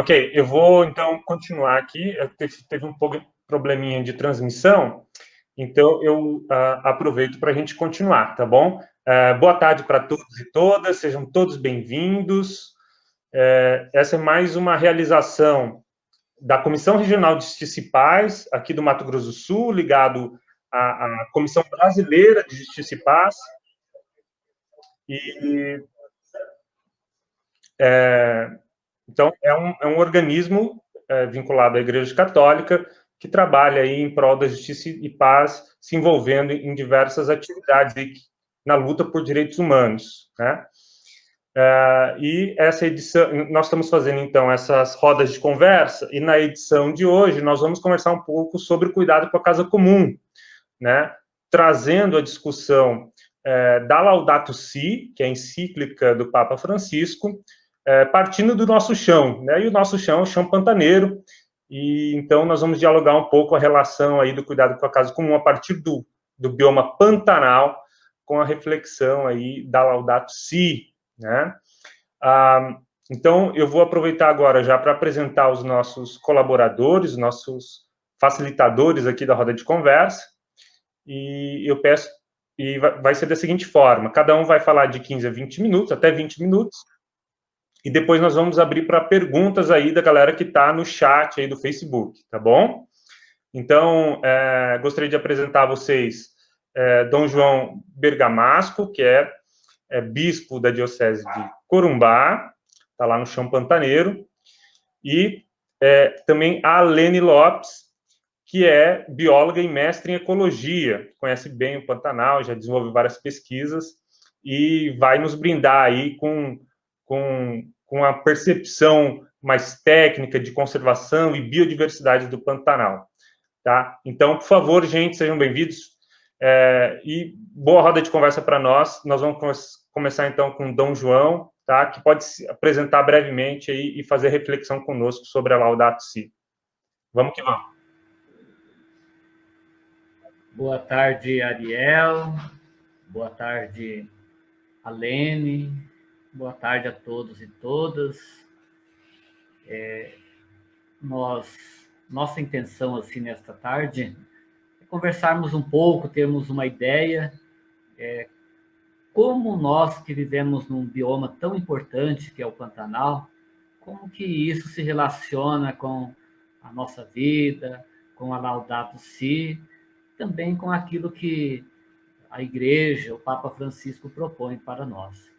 Ok, eu vou então continuar aqui. Teve um pouco de probleminha de transmissão, então eu aproveito para a gente continuar, tá bom? Boa tarde para todos e todas, sejam todos bem-vindos. Essa é mais uma realização da Comissão Regional de Justiça e Paz, aqui do Mato Grosso do Sul, ligado à Comissão Brasileira de Justiça e Paz. Então, é um organismo vinculado à Igreja Católica que trabalha aí em prol da justiça e paz, se envolvendo em diversas atividades aí, na luta por direitos humanos, né? E essa edição, nós estamos fazendo, então, essas rodas de conversa, e na edição de hoje nós vamos conversar um pouco sobre o cuidado com a casa comum, né? Trazendo a discussão da Laudato Si, que é a encíclica do Papa Francisco, partindo do nosso chão, né? E o nosso chão é o chão pantaneiro, e então nós vamos dialogar um pouco a relação aí do cuidado com a casa comum a partir do bioma Pantanal, com a reflexão aí da Laudato Si, né? Então, eu vou aproveitar agora já para apresentar os nossos colaboradores, nossos facilitadores aqui da roda de conversa, e eu peço, e vai ser da seguinte forma, cada um vai falar de 15 a 20 minutos, até 20 minutos, e depois nós vamos abrir para perguntas aí da galera que está no chat aí do Facebook, tá bom? Então, gostaria de apresentar a vocês Dom João Bergamasco, que é bispo da Diocese de Corumbá, está lá no chão pantaneiro, e também a Alene Lopes, que é bióloga e mestre em ecologia, conhece bem o Pantanal, já desenvolveu várias pesquisas, e vai nos brindar aí com a percepção mais técnica de conservação e biodiversidade do Pantanal. Tá? Então, por favor, gente, sejam bem-vindos. E boa roda de conversa para nós. Nós vamos começar, então, com o Dom João, tá? Que pode se apresentar brevemente aí e fazer reflexão conosco sobre a Laudato Si. Vamos que vamos. Boa tarde, Ariel. Boa tarde, Alene. Boa tarde a todos e todas. Nossa intenção, assim, nesta tarde, é conversarmos um pouco, termos uma ideia, como nós que vivemos num bioma tão importante, que é o Pantanal, como que isso se relaciona com a nossa vida, com a Laudato Si, também com aquilo que a Igreja, o Papa Francisco propõe para nós.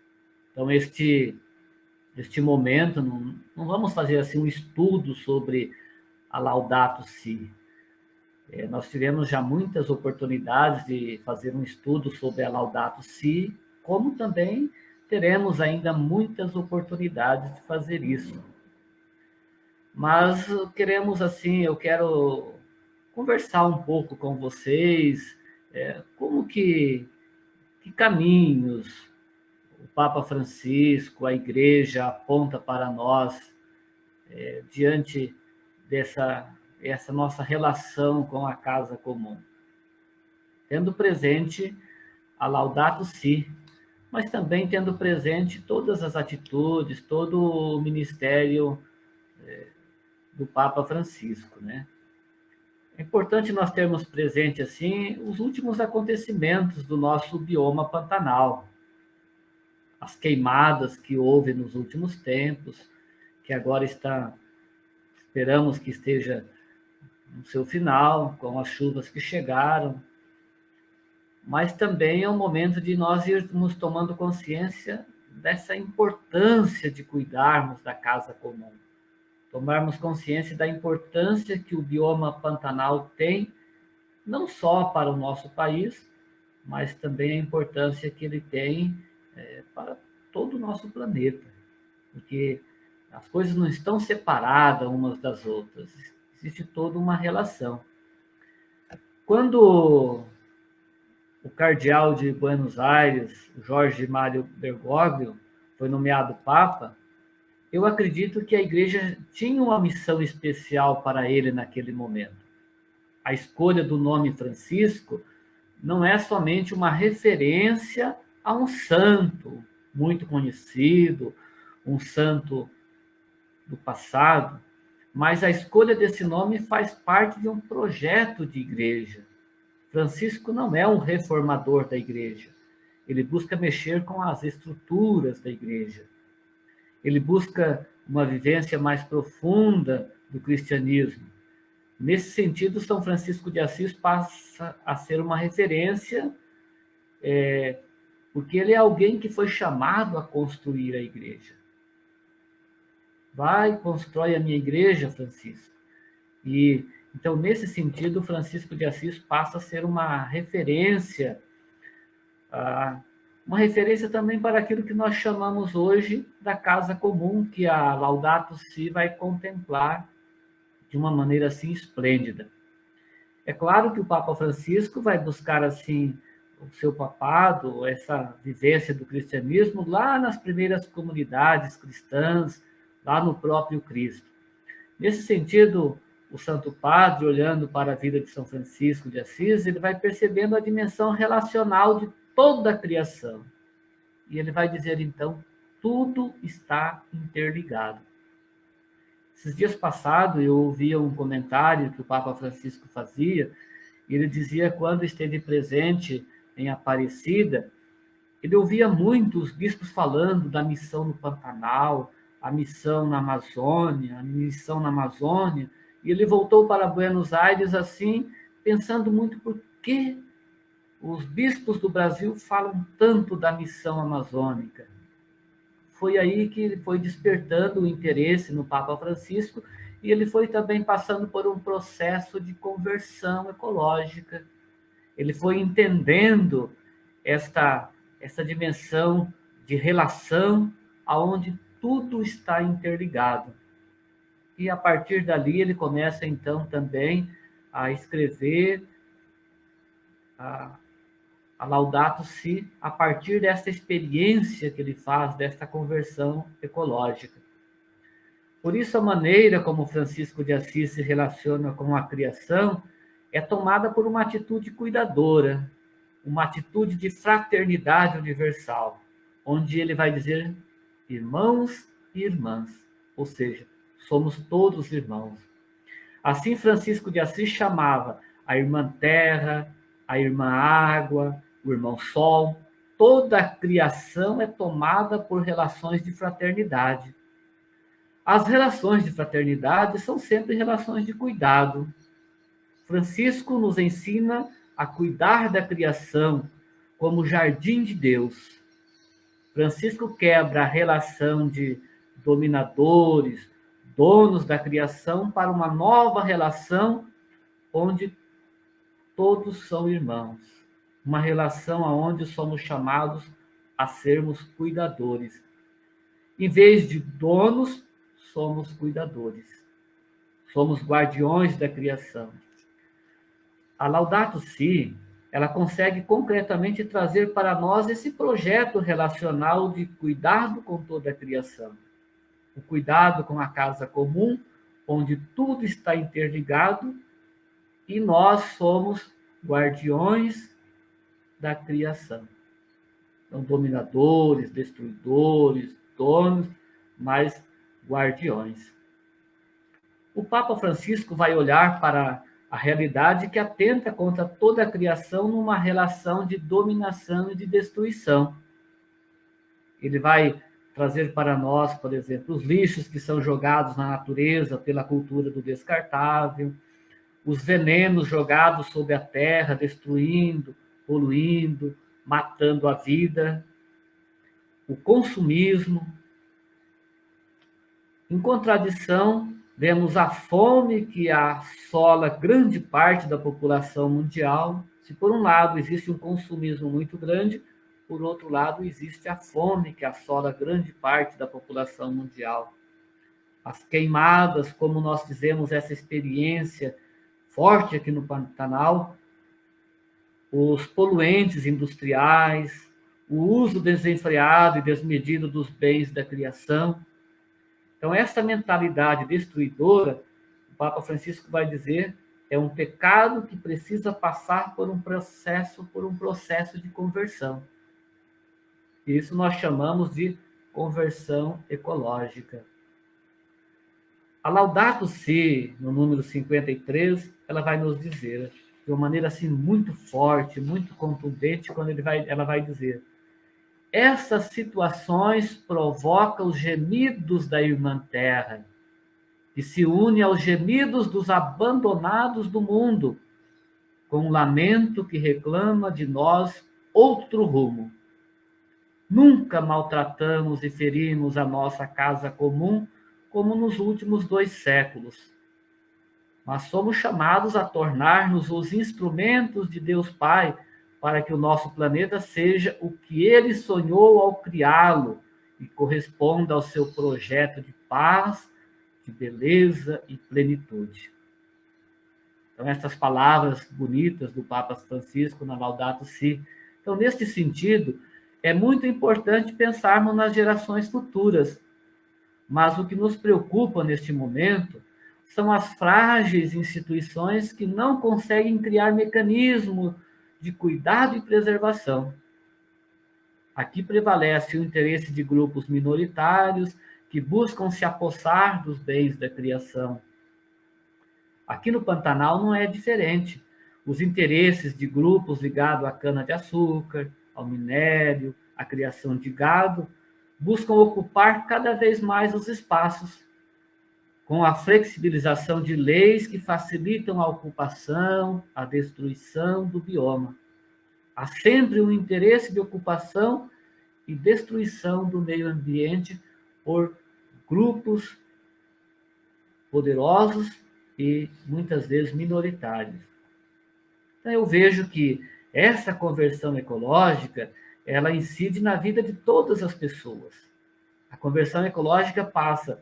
Então, este momento, não vamos fazer assim um estudo sobre a Laudato Si. Nós tivemos já muitas oportunidades de fazer um estudo sobre a Laudato Si, como também teremos ainda muitas oportunidades de fazer isso. Mas queremos, assim, eu quero conversar um pouco com vocês, como que caminhos o Papa Francisco, a Igreja aponta para nós diante essa nossa relação com a casa comum. Tendo presente a Laudato Si, mas também tendo presente todas as atitudes, todo o ministério do Papa Francisco, né? É importante nós termos presente, assim, os últimos acontecimentos do nosso bioma Pantanal, as queimadas que houve nos últimos tempos, que agora esperamos que esteja no seu final, com as chuvas que chegaram, mas também é um momento de nós irmos tomando consciência dessa importância de cuidarmos da casa comum, tomarmos consciência da importância que o bioma Pantanal tem, não só para o nosso país, mas também a importância que ele tem para todo o nosso planeta, porque as coisas não estão separadas umas das outras, existe toda uma relação. Quando o cardeal de Buenos Aires, Jorge Mário Bergoglio, foi nomeado Papa, eu acredito que a Igreja tinha uma missão especial para ele naquele momento. A escolha do nome Francisco não é somente uma referência a um santo muito conhecido, um santo do passado, mas a escolha desse nome faz parte de um projeto de igreja. Francisco não é um reformador da igreja. Ele busca mexer com as estruturas da igreja. Ele busca uma vivência mais profunda do cristianismo. Nesse sentido, São Francisco de Assis passa a ser uma referência, porque ele é alguém que foi chamado a construir a igreja. Vai, constrói a minha igreja, Francisco. E então, nesse sentido, Francisco de Assis passa a ser uma referência também para aquilo que nós chamamos hoje da casa comum, que a Laudato Si vai contemplar de uma maneira assim esplêndida. É claro que o Papa Francisco vai buscar assim o seu papado, essa vivência do cristianismo lá nas primeiras comunidades cristãs, lá no próprio Cristo. Nesse sentido, o Santo Padre, olhando para a vida de São Francisco de Assis, ele vai percebendo a dimensão relacional de toda a criação. E ele vai dizer, então, tudo está interligado. Esses dias passados, eu ouvia um comentário que o Papa Francisco fazia, e ele dizia, quando esteve presente em Aparecida, ele ouvia muito os bispos falando da missão no Pantanal, a missão na Amazônia, e ele voltou para Buenos Aires assim, pensando muito por que os bispos do Brasil falam tanto da missão amazônica. Foi aí que ele foi despertando o interesse no Papa Francisco e ele foi também passando por um processo de conversão ecológica. Ele foi entendendo essa dimensão de relação aonde tudo está interligado. E a partir dali ele começa então também a escrever a Laudato Si a partir dessa experiência que ele faz, desta conversão ecológica. Por isso, a maneira como Francisco de Assis se relaciona com a criação é tomada por uma atitude cuidadora, uma atitude de fraternidade universal, onde ele vai dizer irmãos e irmãs, ou seja, somos todos irmãos. Assim, Francisco de Assis chamava a irmã terra, a irmã água, o irmão sol. Toda a criação é tomada por relações de fraternidade. As relações de fraternidade são sempre relações de cuidado. Francisco nos ensina a cuidar da criação como jardim de Deus. Francisco quebra a relação de dominadores, donos da criação, para uma nova relação onde todos são irmãos. Uma relação onde somos chamados a sermos cuidadores. Em vez de donos, somos cuidadores. Somos guardiões da criação. A Laudato Si, ela consegue concretamente trazer para nós esse projeto relacional de cuidado com toda a criação. O cuidado com a casa comum, onde tudo está interligado e nós somos guardiões da criação. Não dominadores, destruidores, donos, mas guardiões. O Papa Francisco vai olhar para a realidade que atenta contra toda a criação numa relação de dominação e de destruição. Ele vai trazer para nós, por exemplo, os lixos que são jogados na natureza pela cultura do descartável, os venenos jogados sobre a terra, destruindo, poluindo, matando a vida, o consumismo. Em contradição, vemos a fome que assola grande parte da população mundial. Se por um lado existe um consumismo muito grande, por outro lado existe a fome que assola grande parte da população mundial. As queimadas, como nós fizemos essa experiência forte aqui no Pantanal, os poluentes industriais, o uso desenfreado e desmedido dos bens da criação. Então, essa mentalidade destruidora, o Papa Francisco vai dizer, é um pecado que precisa passar por um processo de conversão. Isso nós chamamos de conversão ecológica. A Laudato Si, no número 53, ela vai nos dizer, de uma maneira assim muito forte, muito contundente, quando ela vai dizer: essas situações provocam os gemidos da irmã terra, que se une aos gemidos dos abandonados do mundo, com um lamento que reclama de nós outro rumo. Nunca maltratamos e ferimos a nossa casa comum como nos últimos 2 séculos, mas somos chamados a tornar-nos os instrumentos de Deus Pai para que o nosso planeta seja o que ele sonhou ao criá-lo e corresponda ao seu projeto de paz, de beleza e plenitude. Então, essas palavras bonitas do Papa Francisco na Laudato Si. Então, neste sentido, é muito importante pensarmos nas gerações futuras, mas o que nos preocupa neste momento são as frágeis instituições que não conseguem criar mecanismos de cuidado e preservação. Aqui prevalece o interesse de grupos minoritários que buscam se apossar dos bens da criação. Aqui no Pantanal não é diferente. Os interesses de grupos ligados à cana-de-açúcar, ao minério, à criação de gado, buscam ocupar cada vez mais os espaços, com a flexibilização de leis que facilitam a ocupação, a destruição do bioma. Há sempre um interesse de ocupação e destruição do meio ambiente por grupos poderosos e muitas vezes minoritários. Então eu vejo que essa conversão ecológica, ela incide na vida de todas as pessoas. A conversão ecológica passa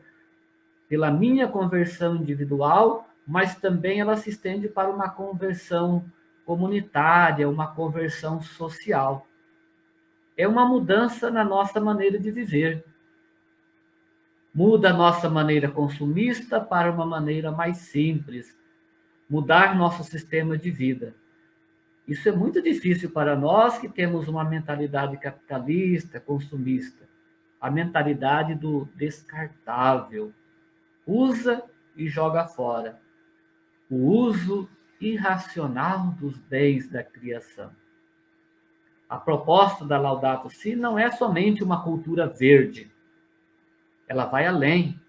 pela minha conversão individual, mas também ela se estende para uma conversão comunitária, uma conversão social. É uma mudança na nossa maneira de viver. Muda a nossa maneira consumista para uma maneira mais simples. Mudar nosso sistema de vida. Isso é muito difícil para nós que temos uma mentalidade capitalista, consumista. A mentalidade do descartável. Usa e joga fora. O uso irracional dos bens da criação. A proposta da Laudato Si não é somente uma cultura verde. Ela vai além.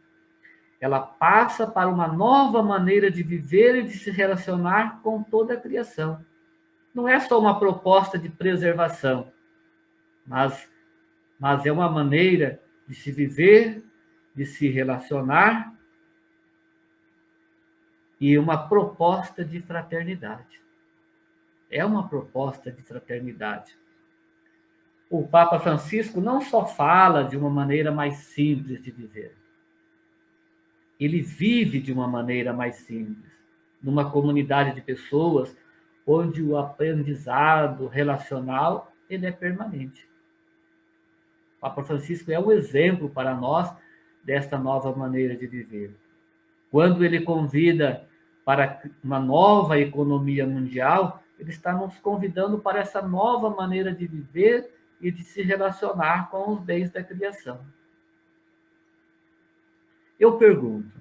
Ela passa para uma nova maneira de viver e de se relacionar com toda a criação. Não é só uma proposta de preservação, mas é uma maneira de se viver, de se relacionar e uma proposta de fraternidade. É uma proposta de fraternidade. O Papa Francisco não só fala de uma maneira mais simples de viver. Ele vive de uma maneira mais simples, numa comunidade de pessoas onde o aprendizado relacional ele é permanente. O Papa Francisco é um exemplo para nós desta nova maneira de viver. Quando ele convida para uma nova economia mundial, ele está nos convidando para essa nova maneira de viver e de se relacionar com os bens da criação. Eu pergunto,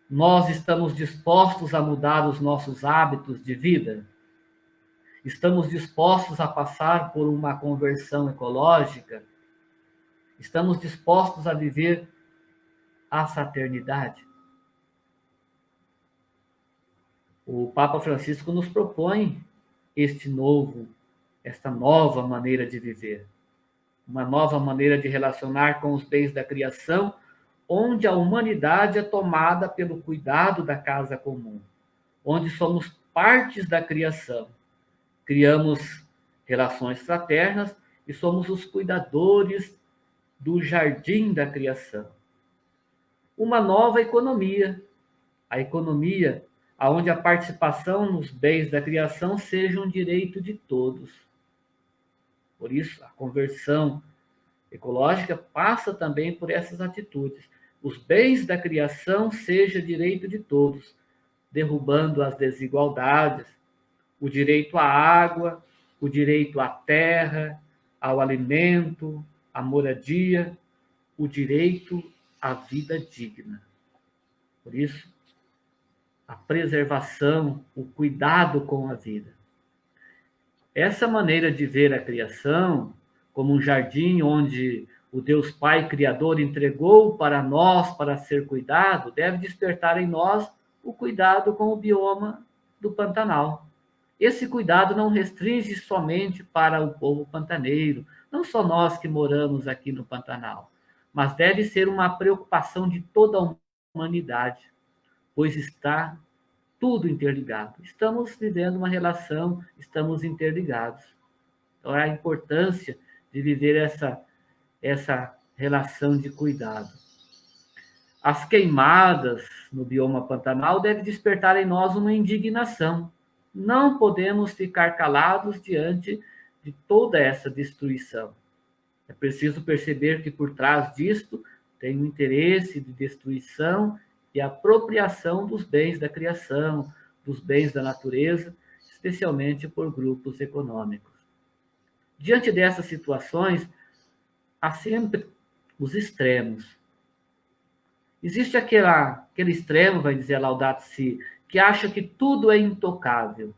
nós estamos dispostos a mudar os nossos hábitos de vida? Estamos dispostos a passar por uma conversão ecológica? Estamos dispostos a viver a fraternidade? O Papa Francisco nos propõe esta nova maneira de viver, uma nova maneira de relacionar com os bens da criação, onde a humanidade é tomada pelo cuidado da casa comum, onde somos partes da criação, criamos relações fraternas e somos os cuidadores do jardim da criação. Uma nova economia, a economia onde a participação nos bens da criação seja um direito de todos. Por isso, a conversão ecológica passa também por essas atitudes. Os bens da criação seja direito de todos, derrubando as desigualdades, o direito à água, o direito à terra, ao alimento, à moradia, o direito à vida digna. Por isso, a preservação, o cuidado com a vida. Essa maneira de ver a criação como um jardim onde o Deus Pai Criador entregou para nós para ser cuidado, deve despertar em nós o cuidado com o bioma do Pantanal. Esse cuidado não restringe somente para o povo pantaneiro, não só nós que moramos aqui no Pantanal, mas deve ser uma preocupação de toda a humanidade, pois está tudo interligado. Estamos vivendo uma relação, estamos interligados. Então, é a importância de viver essa relação de cuidado. As queimadas no bioma Pantanal devem despertar em nós uma indignação. Não podemos ficar calados diante de toda essa destruição. É preciso perceber que por trás disto tem um interesse de destruição e apropriação dos bens da criação, dos bens da natureza, especialmente por grupos econômicos. Diante dessas situações, há sempre os extremos. Existe aquele extremo, vai dizer a Laudato Si, que acha que tudo é intocável,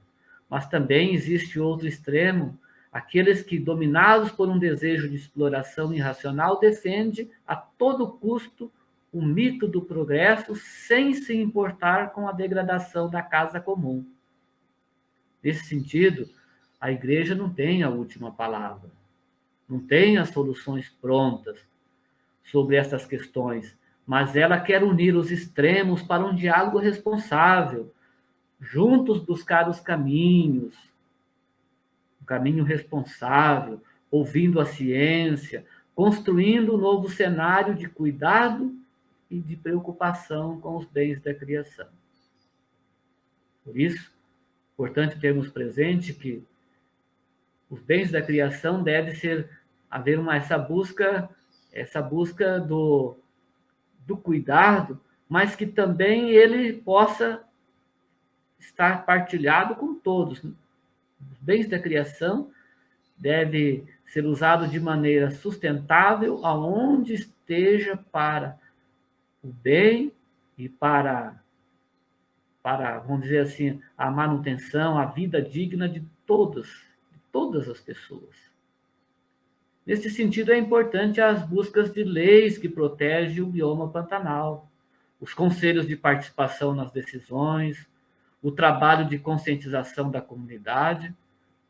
mas também existe outro extremo, aqueles que, dominados por um desejo de exploração irracional, defendem a todo custo o mito do progresso sem se importar com a degradação da casa comum. Nesse sentido, a Igreja não tem a última palavra, não tem as soluções prontas sobre essas questões, mas ela quer unir os extremos para um diálogo responsável, juntos buscar os caminhos, um caminho responsável, ouvindo a ciência, construindo um novo cenário de cuidado e de preocupação com os bens da criação. Por isso, é importante termos presente que os bens da criação deve haver essa busca do cuidado, mas que também ele possa estar partilhado com todos. Os bens da criação devem ser usados de maneira sustentável, aonde esteja para o bem e para, vamos dizer assim, a manutenção, a vida digna de todas as pessoas. Nesse sentido, é importante as buscas de leis que protegem o bioma pantanal, os conselhos de participação nas decisões, o trabalho de conscientização da comunidade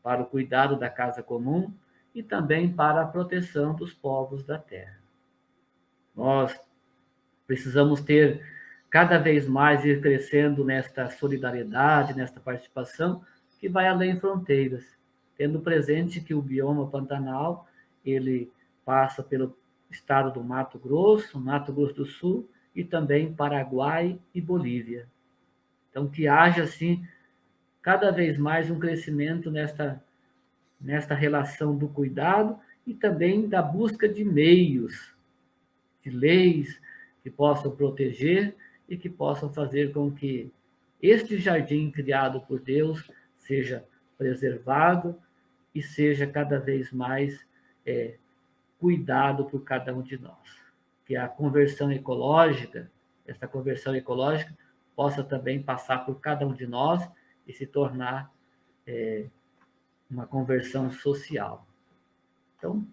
para o cuidado da casa comum e também para a proteção dos povos da terra. Nós precisamos ter cada vez mais ir crescendo nesta solidariedade, nesta participação que vai além fronteiras, tendo presente que o bioma pantanal ele passa pelo estado do Mato Grosso do Sul e também Paraguai e Bolívia. Então, que haja, assim, cada vez mais um crescimento nesta relação do cuidado e também da busca de meios, de leis que possam proteger e que possam fazer com que este jardim criado por Deus seja preservado e seja cada vez mais cuidado por cada um de nós. Que a conversão ecológica, essa conversão ecológica, possa também passar por cada um de nós e se tornar uma conversão social. Então,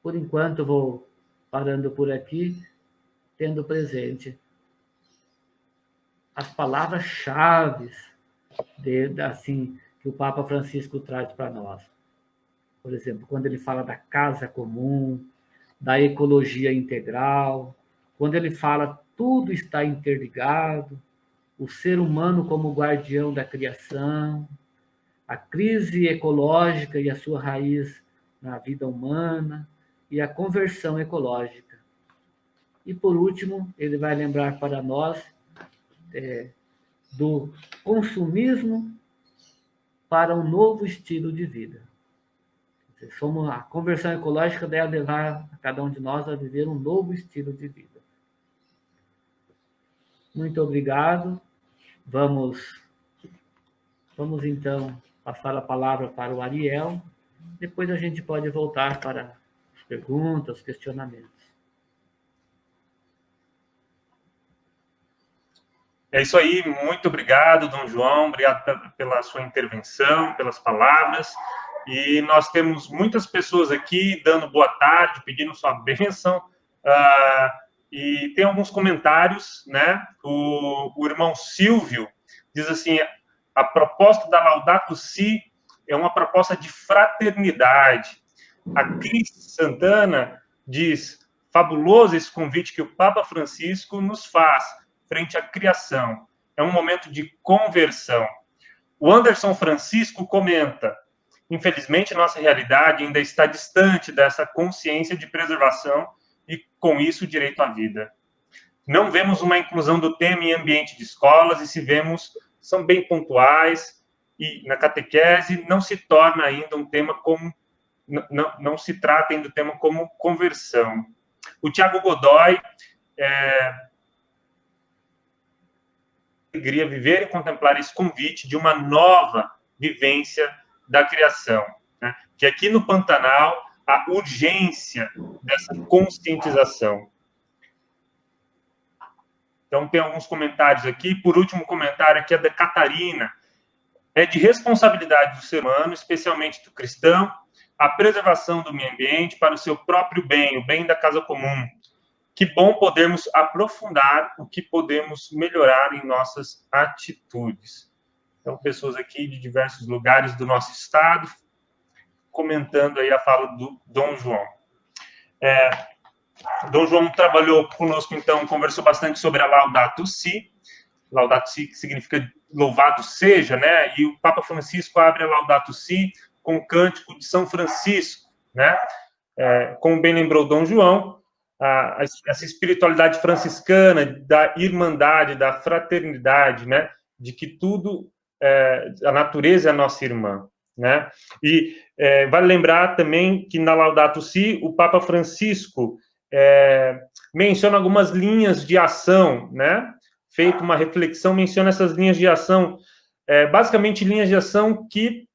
por enquanto, eu vou parando por aqui, tendo presente as palavras-chave assim, que o Papa Francisco traz para nós. Por exemplo, quando ele fala da casa comum, da ecologia integral, quando ele fala tudo está interligado, o ser humano como guardião da criação, a crise ecológica e a sua raiz na vida humana e a conversão ecológica. E, por último, ele vai lembrar para nós do consumismo para um novo estilo de vida. A conversão ecológica deve levar a cada um de nós a viver um novo estilo de vida. Muito obrigado. Vamos então passar a palavra para o Ariel. Depois a gente pode voltar para as perguntas, os questionamentos. É isso aí, muito obrigado, Dom João, obrigado pela sua intervenção, pelas palavras. E nós temos muitas pessoas aqui dando boa tarde, pedindo sua bênção. E tem alguns comentários, né? O irmão Silvio diz assim: a proposta da Laudato Si é uma proposta de fraternidade. A Cris Santana diz: fabuloso esse convite que o Papa Francisco nos faz frente à criação. É um momento de conversão. O Anderson Francisco comenta: infelizmente, nossa realidade ainda está distante dessa consciência de preservação e, com isso, o direito à vida. Não vemos uma inclusão do tema em ambiente de escolas, e se vemos, são bem pontuais, e na catequese não se torna ainda um tema como... Não se trata ainda do tema como conversão. O Tiago Godoy alegria viver e contemplar esse convite de uma nova vivência da criação, né? Que aqui no Pantanal a urgência dessa conscientização. Então, tem alguns comentários aqui. Por último, comentário aqui é da Catarina. É de responsabilidade do ser humano, especialmente do cristão, a preservação do meio ambiente para o seu próprio bem, o bem da casa comum. Que bom podermos aprofundar o que podemos melhorar em nossas atitudes. Então, pessoas aqui de diversos lugares do nosso estado comentando aí a fala do Dom João. Dom João trabalhou conosco, então, conversou bastante sobre a Laudato Si. Laudato Si, que significa louvado seja, né? E o Papa Francisco abre a Laudato Si com o cântico de São Francisco, né? Como bem lembrou Dom João, essa espiritualidade franciscana da irmandade, da fraternidade, né? De que tudo, a natureza é a nossa irmã, né? E vale lembrar também que na Laudato Si o Papa Francisco menciona algumas linhas de ação, né? Feito uma reflexão, menciona essas linhas de ação, basicamente linhas de ação que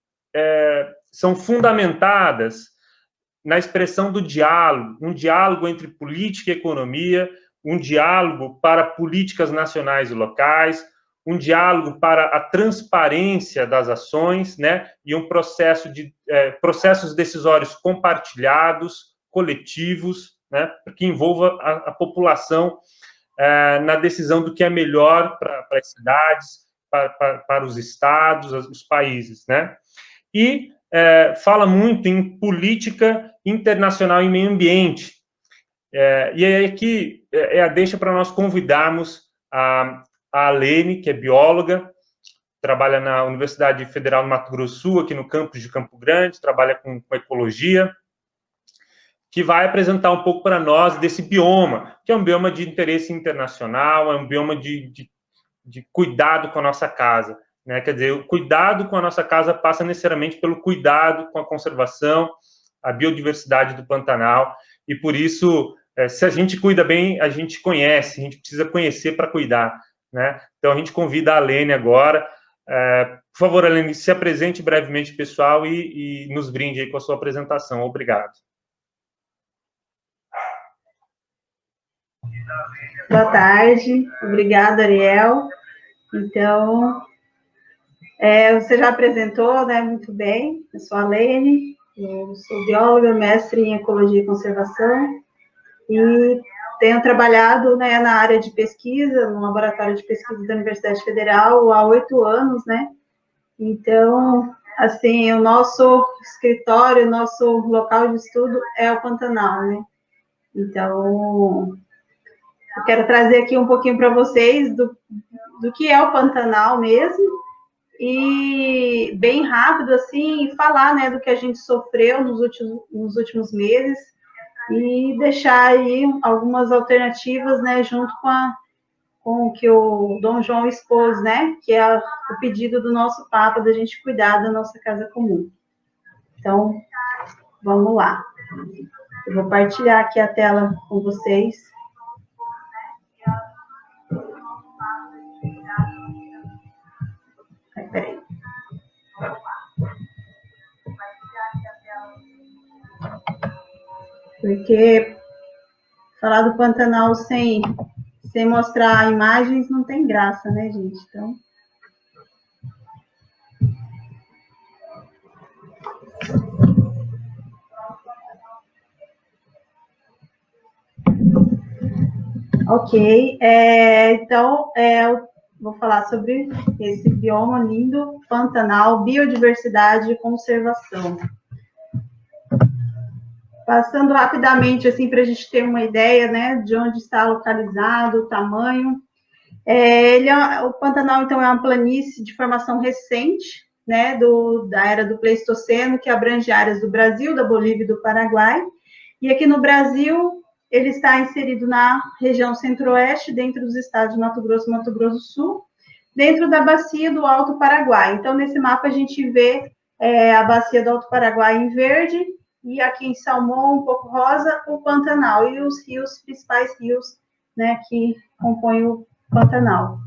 são fundamentadas na expressão do diálogo, um diálogo entre política e economia, um diálogo para políticas nacionais e locais, um diálogo para a transparência das ações, né, e um processo de processos decisórios compartilhados, coletivos, né, que envolva a população na decisão do que é melhor para as cidades, para os estados, os países, né? E fala muito em política internacional e meio ambiente. E aí aqui a deixa para nós convidarmos a Alene, que é bióloga, trabalha na Universidade Federal do Mato Grosso do Sul, aqui no campus de Campo Grande, trabalha com ecologia, que vai apresentar um pouco para nós desse bioma, que é um bioma de interesse internacional, é um bioma de cuidado com a nossa casa, né? Quer dizer, o cuidado com a nossa casa passa necessariamente pelo cuidado com a conservação, a biodiversidade do Pantanal, e por isso, se a gente cuida bem, a gente conhece, a gente precisa conhecer para cuidar, né? Então, a gente convida a Alene agora. Por favor, Alene, se apresente brevemente, pessoal, e nos brinde aí com a sua apresentação. Obrigado. Boa tarde, obrigada, Ariel. Então, você já apresentou, né, muito bem. Eu sou a Lene, eu sou bióloga, mestre em Ecologia e Conservação, e tenho trabalhado, né, na área de pesquisa, no laboratório de pesquisa da Universidade Federal há 8 anos, né? Então, assim, o nosso escritório, o nosso local de estudo é o Pantanal, né? Então, eu quero trazer aqui um pouquinho para vocês do que é o Pantanal mesmo, e bem rápido, assim, falar, né, do que a gente sofreu nos últimos meses, e deixar aí algumas alternativas, né, junto com o que o Dom João expôs, né, que é o pedido do nosso Papa, da gente cuidar da nossa casa comum. Então, vamos lá. Eu vou partilhar aqui a tela com vocês. Peraí. Porque falar do Pantanal sem sem mostrar imagens não tem graça, né, gente? Então... Ok, então eu vou falar sobre esse bioma lindo, Pantanal, biodiversidade e conservação. Passando rapidamente, assim, para a gente ter uma ideia, né, de onde está localizado, o tamanho. O Pantanal, então, é uma planície de formação recente, né, da era do Pleistoceno, que abrange áreas do Brasil, da Bolívia e do Paraguai. E aqui no Brasil, ele está inserido na região centro-oeste, dentro dos estados de Mato Grosso e Mato Grosso do Sul, dentro da bacia do Alto Paraguai. Então, nesse mapa, a gente vê a bacia do Alto Paraguai em verde, e aqui em salmão, um pouco rosa, o Pantanal, e os rios, principais rios, né, que compõem o Pantanal.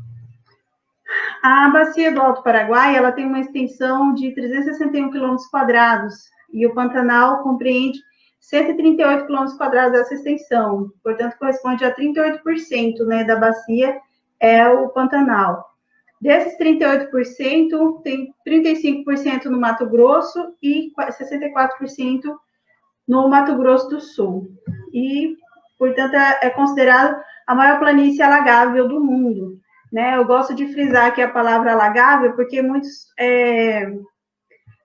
A bacia do Alto Paraguai, ela tem uma extensão de 361 quilômetros quadrados, e o Pantanal compreende 138 quilômetros quadrados dessa extensão, portanto, corresponde a 38%, né, da bacia é o Pantanal. Desses 38%, tem 35% no Mato Grosso e 64% no Mato Grosso do Sul. E, portanto, é considerado a maior planície alagável do mundo, né? Eu gosto de frisar aqui a palavra alagável, porque muitos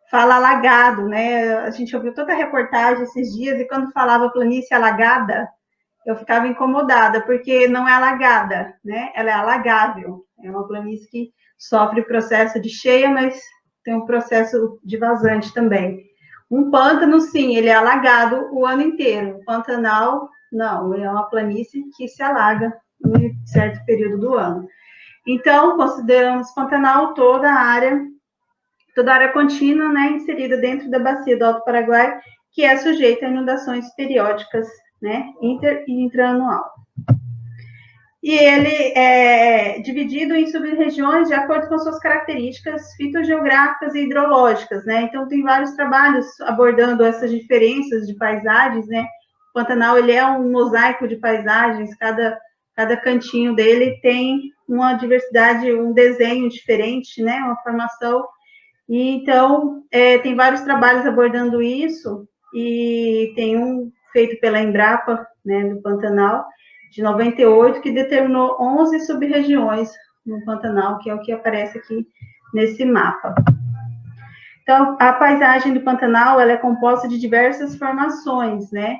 falam alagado, né? A gente ouviu toda a reportagem esses dias, e quando falava planície alagada, eu ficava incomodada, porque não é alagada, né? Ela é alagável. É uma planície que sofre o processo de cheia, mas tem um processo de vazante também. Um pântano, sim, ele é alagado o ano inteiro. O Pantanal, não, é uma planície que se alaga em certo período do ano. Então, consideramos Pantanal toda a área contínua, né, inserida dentro da bacia do Alto Paraguai, que é sujeita a inundações periódicas, né, inter e intraanual. E ele é dividido em sub-regiões de acordo com suas características fitogeográficas e hidrológicas, né? Então, tem vários trabalhos abordando essas diferenças de paisagens, né? O Pantanal, ele é um mosaico de paisagens, cada cantinho dele tem uma diversidade, um desenho diferente, né? Uma formação. E, então, tem vários trabalhos abordando isso, e tem um feito pela Embrapa, né, do Pantanal, de 98, que determinou 11 sub-regiões no Pantanal, que é o que aparece aqui nesse mapa. Então, a paisagem do Pantanal, ela é composta de diversas formações, né?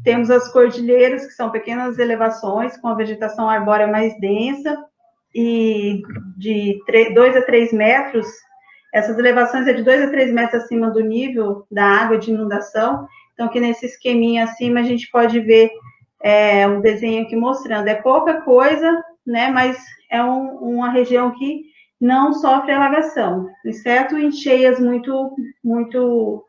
Temos as cordilheiras, que são pequenas elevações, com a vegetação arbórea mais densa, e de 2 a 3 metros, essas elevações é de 2 a 3 metros acima do nível da água de inundação. Então, aqui nesse esqueminha acima, a gente pode ver um desenho aqui mostrando, é pouca coisa, né, mas é uma região que não sofre alagação, exceto em cheias muito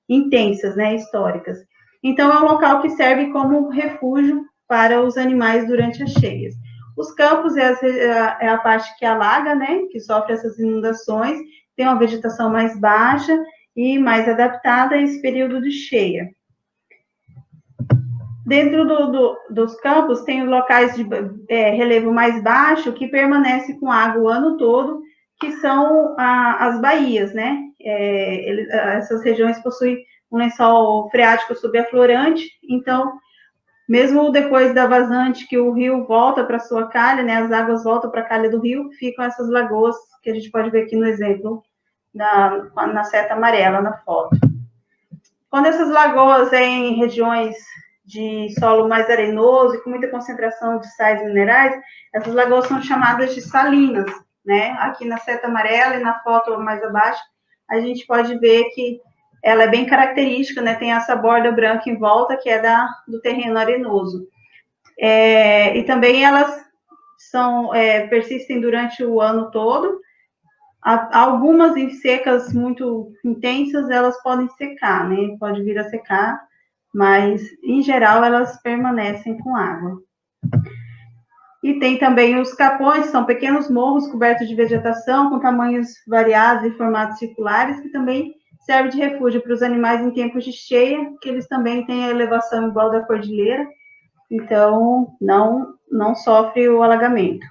intensas, né, históricas. Então, é um local que serve como refúgio para os animais durante as cheias. Os campos é a parte que alaga, né, que sofre essas inundações, tem uma vegetação mais baixa e mais adaptada a esse período de cheia. Dentro dos campos, tem locais de relevo mais baixo, que permanece com água o ano todo, que são as baías, né? Essas regiões possuem um lençol freático subaflorante, então, mesmo depois da vazante, que o rio volta para sua calha, né? As águas voltam para a calha do rio, ficam essas lagoas, que a gente pode ver aqui no exemplo, na seta amarela, na foto. Quando essas lagoas em regiões de solo mais arenoso e com muita concentração de sais minerais, essas lagoas são chamadas de salinas, né? Aqui na seta amarela e na foto mais abaixo, a gente pode ver que ela é bem característica, né? Tem essa borda branca em volta, que é do terreno arenoso. E também elas persistem durante o ano todo. Algumas em secas muito intensas, elas podem secar, né? Pode vir a secar, mas, em geral, elas permanecem com água. E tem também os capões, são pequenos morros cobertos de vegetação, com tamanhos variados e formatos circulares, que também servem de refúgio para os animais em tempos de cheia, que eles também têm a elevação igual da cordilheira. então não sofre o alagamento.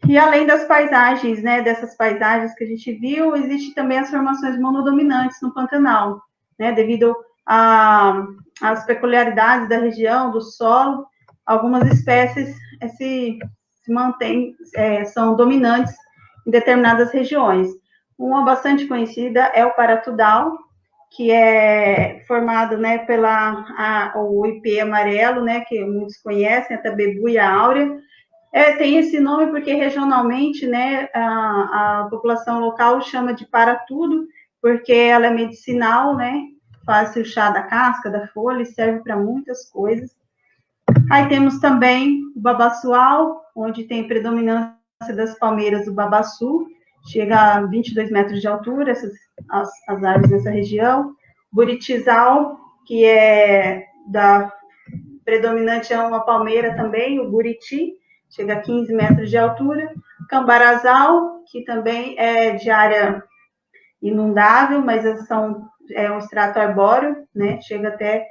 E além das paisagens, né, dessas paisagens que a gente viu, existe também as formações monodominantes no Pantanal, né, devido às peculiaridades da região, do solo, algumas espécies se mantêm, são dominantes em determinadas regiões. Uma bastante conhecida é o paratudal, que é formado, né, o ipê amarelo, né, que muitos conhecem, a tabebuia áurea. Tem esse nome porque regionalmente, né, a população local chama de para-tudo, porque ela é medicinal, né, faz o chá da casca, da folha, e serve para muitas coisas. Aí temos também o babaçual, onde tem predominância das palmeiras do babaçu, chega a 22 metros de altura, as árvores nessa região. Buritizal, que é predominante é uma palmeira também, o buriti, chega a 15 metros de altura. Cambarazal, que também é de área inundável, mas é um extrato arbóreo, né? Chega até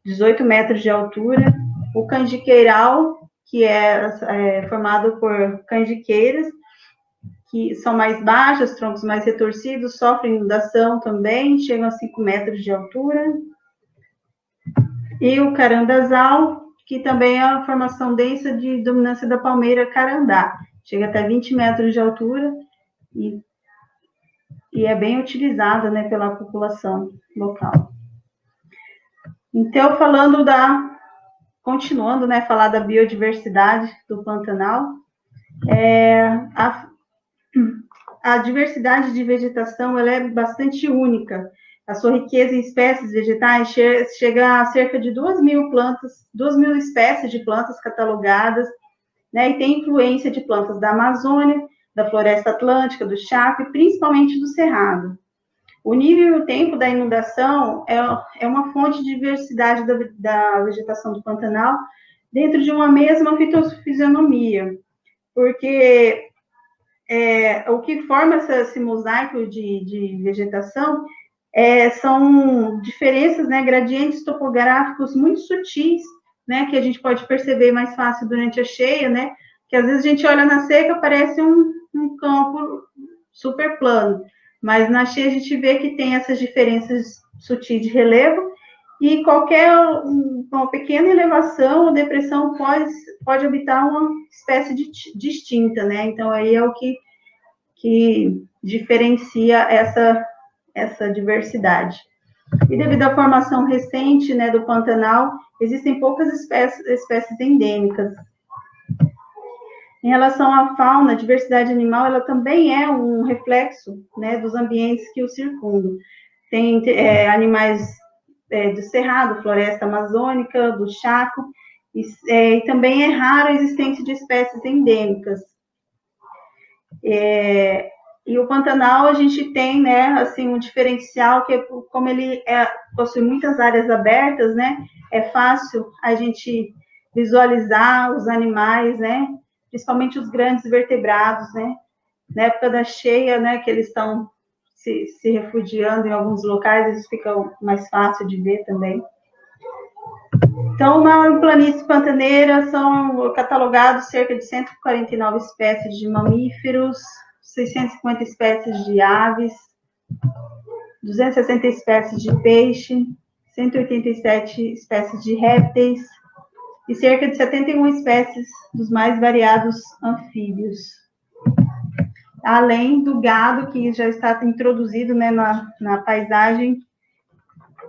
18 metros de altura. O canjiqueiral, que é formado por canjiqueiras, que são mais baixas, troncos mais retorcidos, sofrem inundação também, chegam a 5 metros de altura. E o carandazal, que também é a formação densa de dominância da palmeira carandá, chega até 20 metros de altura e é bem utilizada, né, pela população local. Então, continuando, né, falar da biodiversidade do Pantanal, a diversidade de vegetação ela é bastante única. A sua riqueza em espécies vegetais chega a cerca de 2.000 espécies de plantas catalogadas, né, e tem influência de plantas da Amazônia, da Floresta Atlântica, do Chaco e principalmente do Cerrado. O nível e o tempo da inundação é uma fonte de diversidade da vegetação do Pantanal dentro de uma mesma fitofisionomia, porque o que forma esse mosaico de vegetação são diferenças, né, gradientes topográficos muito sutis, né, que a gente pode perceber mais fácil durante a cheia, né, que às vezes a gente olha na seca, parece um campo super plano, mas na cheia a gente vê que tem essas diferenças sutis de relevo e uma pequena elevação ou depressão pode habitar uma espécie distinta, né, então aí é o que diferencia essa diversidade. E devido à formação recente, né, do Pantanal, existem poucas espécies endêmicas. Em relação à fauna, a diversidade animal, ela também é um reflexo, né, dos ambientes que o circundam. Tem animais do Cerrado, floresta amazônica, do Chaco, e também é raro a existência de espécies endêmicas. E o Pantanal, a gente tem, né, assim, um diferencial que, como ele possui muitas áreas abertas, né, é fácil a gente visualizar os animais, né, principalmente os grandes vertebrados, né, na época da cheia, né, que eles estão se refugiando em alguns locais, isso fica mais fácil de ver também. Então, na planície pantaneira são catalogados cerca de 149 espécies de mamíferos, 650 espécies de aves, 260 espécies de peixe, 187 espécies de répteis e cerca de 71 espécies dos mais variados anfíbios. Além do gado, que já está introduzido, né, na paisagem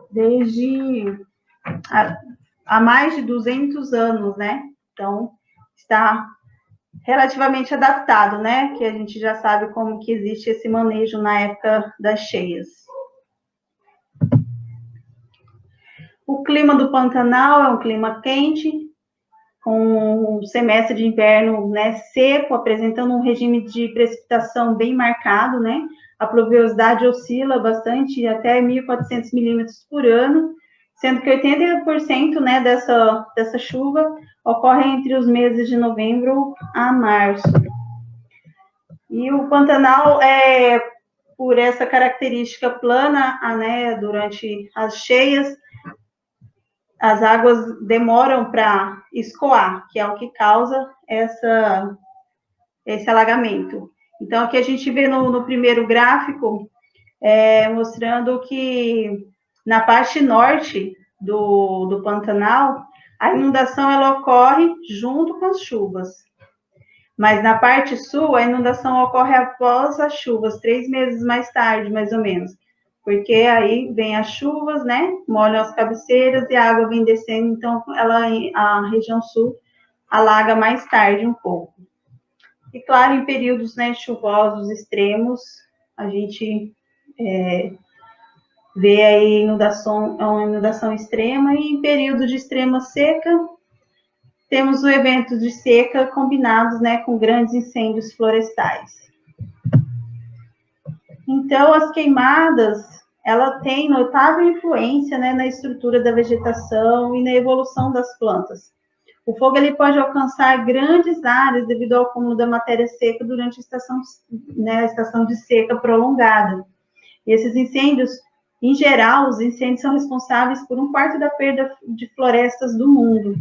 desde há mais de 200 anos, né? Então, está relativamente adaptado, né? Que a gente já sabe como que existe esse manejo na época das cheias. O clima do Pantanal é um clima quente, com um semestre de inverno, né, seco, apresentando um regime de precipitação bem marcado, né? A pluviosidade oscila bastante, até 1.400 milímetros por ano, sendo que 80%, né, dessa chuva ocorre entre os meses de novembro a março. E o Pantanal, por essa característica plana, né, durante as cheias, as águas demoram para escoar, que é o que causa esse alagamento. Então, aqui a gente vê no primeiro gráfico, mostrando que na parte norte do Pantanal, a inundação ela ocorre junto com as chuvas. Mas na parte sul, a inundação ocorre após as chuvas, 3 meses mais tarde, mais ou menos. Porque aí vem as chuvas, né? Molham as cabeceiras e a água vem descendo, então a região sul alaga mais tarde um pouco. E claro, em períodos, né, chuvosos extremos, a gente vê aí uma inundação extrema, e em período de extrema seca, temos o evento de seca combinados, né, com grandes incêndios florestais. Então, as queimadas, ela tem notável influência, né, na estrutura da vegetação e na evolução das plantas. O fogo ele pode alcançar grandes áreas devido ao acúmulo da matéria seca durante a estação de seca prolongada. E esses incêndios, em geral, os incêndios são responsáveis por 1/4 da perda de florestas do mundo.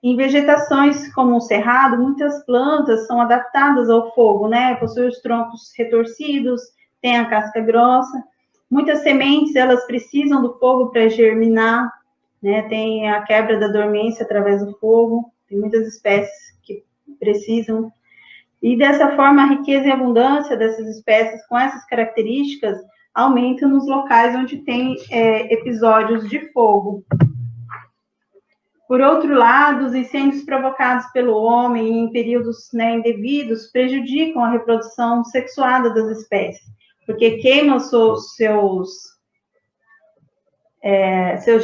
Em vegetações como o cerrado, muitas plantas são adaptadas ao fogo, né? Possuem os troncos retorcidos, tem a casca grossa. Muitas sementes, elas precisam do fogo para germinar, né? Tem a quebra da dormência através do fogo. Tem muitas espécies que precisam. E dessa forma, a riqueza e a abundância dessas espécies com essas características aumentam nos locais onde tem episódios de fogo. Por outro lado, os incêndios provocados pelo homem em períodos, né, indevidos prejudicam a reprodução sexuada das espécies, porque queimam seus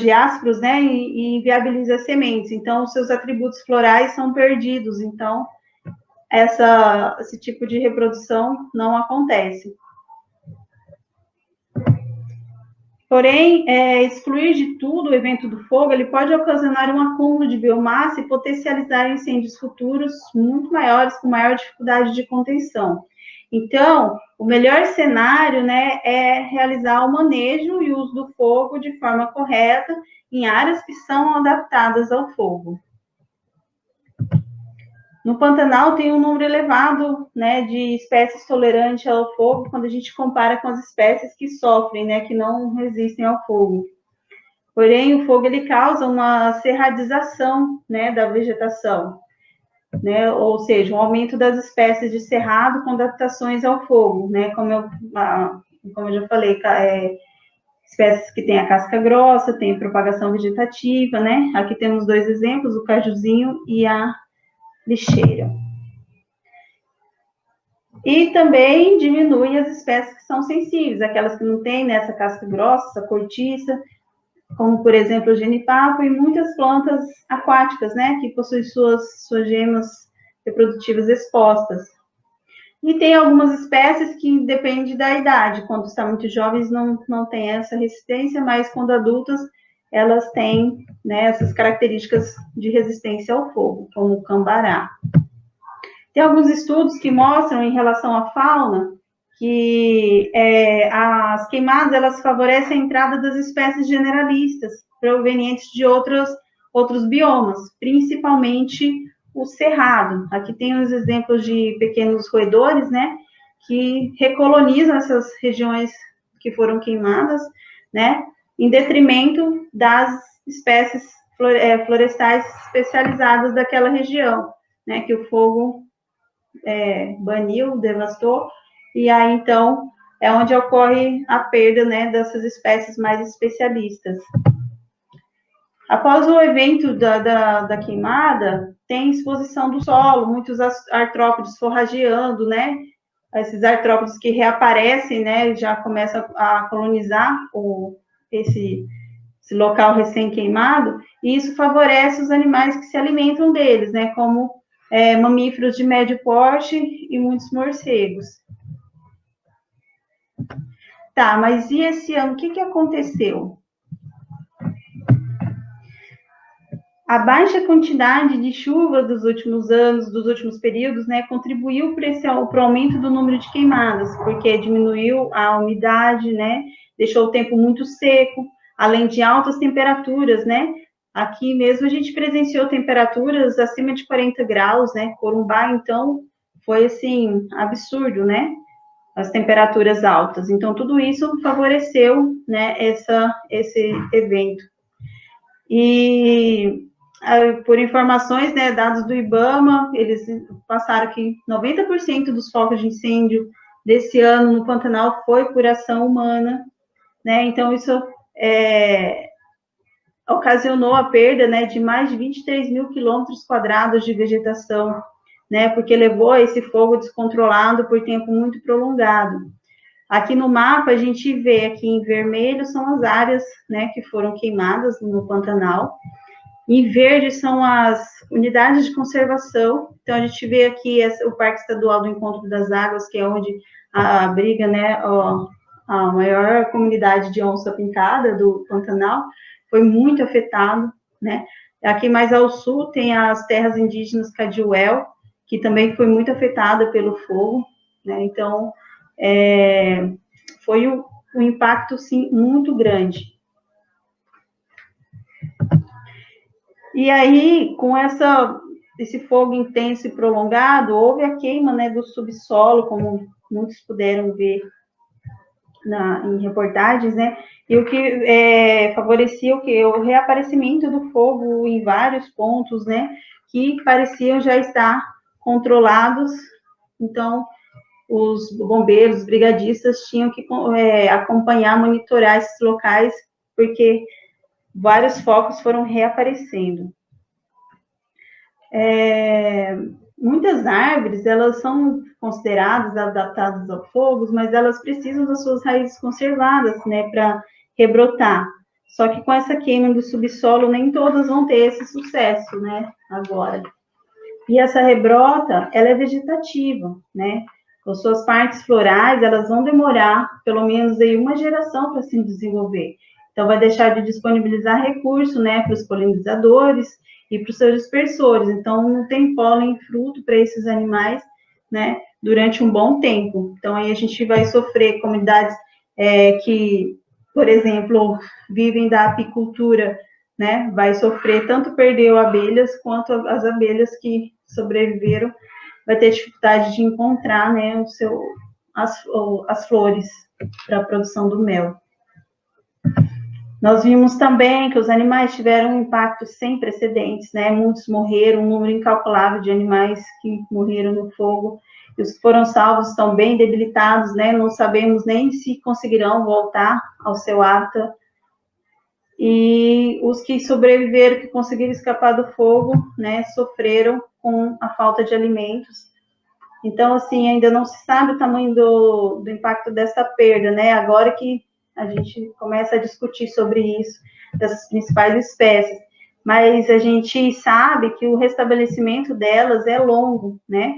diásporos, né, e inviabiliza as sementes. Então, os seus atributos florais são perdidos. Então, esse tipo de reprodução não acontece. Porém, excluir de tudo o evento do fogo, ele pode ocasionar um acúmulo de biomassa e potencializar incêndios futuros muito maiores, com maior dificuldade de contenção. Então, o melhor cenário, né, é realizar o manejo e o uso do fogo de forma correta em áreas que são adaptadas ao fogo. No Pantanal tem um número elevado, né, de espécies tolerantes ao fogo, quando a gente compara com as espécies que sofrem, né, que não resistem ao fogo. Porém, o fogo ele causa uma cerradização, né, da vegetação, né, ou seja, um aumento das espécies de cerrado com adaptações ao fogo, né, como eu já falei, espécies que têm a casca grossa, tem propagação vegetativa, né. Aqui temos 2 exemplos, o cajuzinho e a lixeira. E também diminui as espécies que são sensíveis, aquelas que não têm nessa casca grossa, essa cortiça, como, por exemplo, o genipapo e muitas plantas aquáticas, né, que possuem suas gemas reprodutivas expostas. E tem algumas espécies que dependem da idade, quando estão muito jovens não tem essa resistência, mas quando adultas, elas têm, né, essas características de resistência ao fogo, como o cambará. Tem alguns estudos que mostram, em relação à fauna, que as queimadas elas favorecem a entrada das espécies generalistas, provenientes de outros biomas, principalmente o cerrado. Aqui tem os exemplos de pequenos roedores, né, que recolonizam essas regiões que foram queimadas, né, em detrimento das espécies florestais especializadas daquela região, né, que o fogo baniu, devastou, e aí, então, é onde ocorre a perda, né, dessas espécies mais especialistas. Após o evento da queimada, tem exposição do solo, muitos artrópodes forrageando, né, esses artrópodes que reaparecem, né, já começam a colonizar esse local recém-queimado, e isso favorece os animais que se alimentam deles, né, como mamíferos de médio porte e muitos morcegos. Tá, mas e esse ano, o que aconteceu? A baixa quantidade de chuva dos últimos anos, dos últimos períodos, né, contribuiu para o aumento do número de queimadas, porque diminuiu a umidade, né, deixou o tempo muito seco, além de altas temperaturas, né? Aqui mesmo a gente presenciou temperaturas acima de 40 graus, né? Corumbá, então, foi, assim, absurdo, né? As temperaturas altas. Então, tudo isso favoreceu, né, esse evento. E, por informações, né, dados do IBAMA, eles passaram que 90% dos focos de incêndio desse ano no Pantanal foi por ação humana, né? Então, isso ocasionou a perda, né, de mais de 23 mil quilômetros quadrados de vegetação, né, porque levou a esse fogo descontrolado por tempo muito prolongado. Aqui no mapa, a gente vê aqui em vermelho são as áreas, né, que foram queimadas no Pantanal. Em verde são as unidades de conservação. Então, a gente vê aqui o Parque Estadual do Encontro das Águas, que é onde abriga, né, a maior comunidade de onça-pintada do Pantanal, foi muito afetado, né? Aqui mais ao sul tem as terras indígenas Cadiuel, que também foi muito afetada pelo fogo, né? Então, foi um impacto, sim, muito grande. E aí, com esse fogo intenso e prolongado, houve a queima, né, do subsolo, como muitos puderam ver em reportagens, né, e o que favorecia o reaparecimento do fogo em vários pontos, né, que pareciam já estar controlados. Então, os bombeiros, os brigadistas tinham que acompanhar, monitorar esses locais, porque vários focos foram reaparecendo. Muitas árvores, elas são consideradas adaptadas ao fogo, mas elas precisam das suas raízes conservadas, né, para rebrotar. Só que com essa queima do subsolo, nem todas vão ter esse sucesso, né, agora. E essa rebrota, ela é vegetativa, né? As suas partes florais, elas vão demorar pelo menos aí uma geração para se desenvolver. Então, vai deixar de disponibilizar recurso, né, para os polinizadores e para os seus dispersores. Então, não tem pólen e fruto para esses animais, né, durante um bom tempo. Então, aí a gente vai sofrer comunidades que, por exemplo, vivem da apicultura, né, vai sofrer, tanto perdeu abelhas, quanto as abelhas que sobreviveram, vai ter dificuldade de encontrar, né, as flores para a produção do mel. Nós vimos também que os animais tiveram um impacto sem precedentes, né? Muitos morreram, um número incalculável de animais que morreram no fogo. E os que foram salvos estão bem debilitados, né? Não sabemos nem se conseguirão voltar ao seu hábitat. E os que sobreviveram, que conseguiram escapar do fogo, né, sofreram com a falta de alimentos. Então, assim, ainda não se sabe o tamanho do impacto dessa perda, né? Agora que a gente começa a discutir sobre isso, dessas principais espécies. Mas a gente sabe que o restabelecimento delas é longo, né?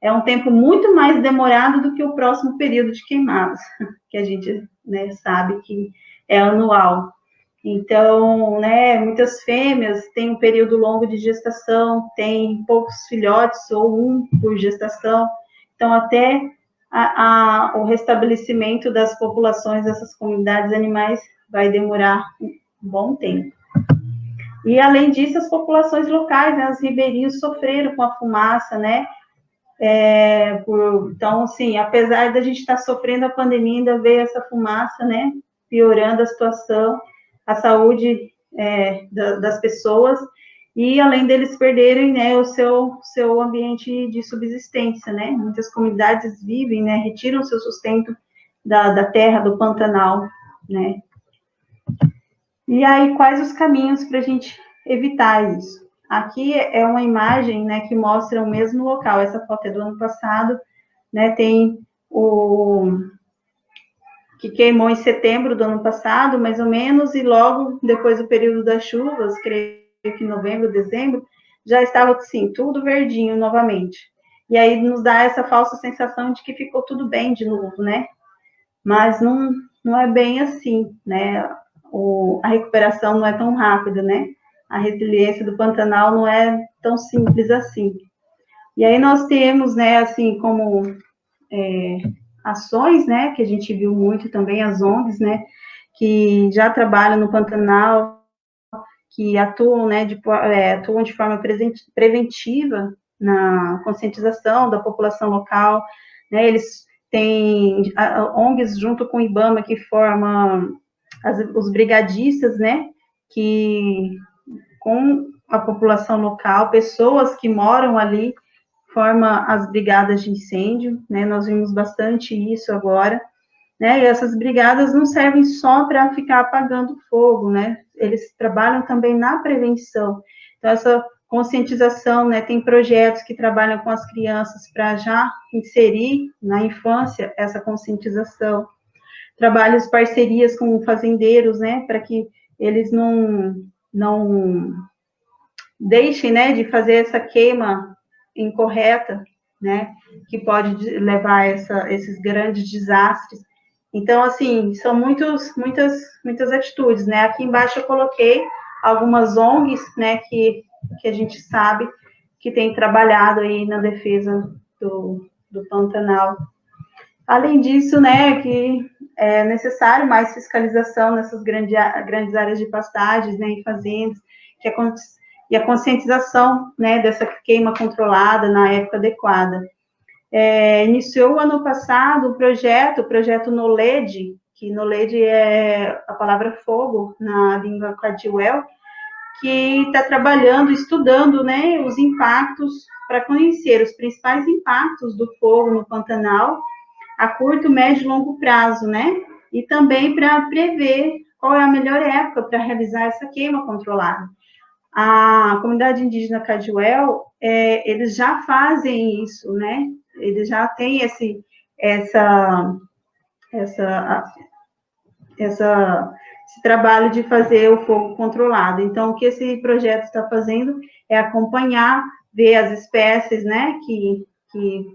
É um tempo muito mais demorado do que o próximo período de queimadas, que a gente, né, sabe que é anual. Então, né, muitas fêmeas têm um período longo de gestação, têm poucos filhotes ou um por gestação. Então, até o restabelecimento das populações dessas comunidades animais vai demorar um bom tempo. E, além disso, as populações locais, né, os ribeirinhos sofreram com a fumaça, né? Então, assim, apesar da gente estar sofrendo a pandemia, ainda veio essa fumaça, né, piorando a situação, a saúde das pessoas, e além deles perderem, né, o seu ambiente de subsistência, né? Muitas comunidades vivem, né, retiram seu sustento da terra, do Pantanal, né? E aí, quais os caminhos para a gente evitar isso? Aqui é uma imagem, né, que mostra o mesmo local. Essa foto é do ano passado, né? Tem que queimou em setembro do ano passado, mais ou menos, e logo depois do período das chuvas, creio que em novembro, dezembro, já estava, assim, tudo verdinho novamente. E aí nos dá essa falsa sensação de que ficou tudo bem de novo, né? Mas não é bem assim, né? A recuperação não é tão rápida, né? A resiliência do Pantanal não é tão simples assim. E aí nós temos, né, assim, como ações, né, que a gente viu muito também, as ONGs, né, que já trabalham no Pantanal, que atuam, né, atuam de forma preventiva na conscientização da população local, né, eles têm ONGs junto com o IBAMA que formam os brigadistas, né, que com a população local, pessoas que moram ali, forma as brigadas de incêndio, né, nós vimos bastante isso agora, né, e essas brigadas não servem só para ficar apagando fogo, né, eles trabalham também na prevenção, então essa conscientização, né, tem projetos que trabalham com as crianças para já inserir na infância essa conscientização, trabalhos, parcerias com fazendeiros, né, para que eles não deixem, né, de fazer essa queima incorreta, né, que pode levar a esses grandes desastres. Então, assim, são muitas atitudes, né? Aqui embaixo eu coloquei algumas ONGs, né, que a gente sabe que tem trabalhado aí na defesa do Pantanal. Além disso, né, que é necessário mais fiscalização nessas grandes áreas de pastagens, né, em fazendas, e a conscientização, né, dessa queima controlada na época adequada. Iniciou o ano passado o projeto NOLED, que NOLED é a palavra fogo na língua Cadiuel, que está trabalhando, estudando, né, os impactos, para conhecer os principais impactos do fogo no Pantanal, a curto, médio e longo prazo, né, e também para prever qual é a melhor época para realizar essa queima controlada. A comunidade indígena Cadiuel, eles já fazem isso, né? Eles já têm esse trabalho de fazer o fogo controlado. Então, o que esse projeto está fazendo é acompanhar, ver as espécies, né, que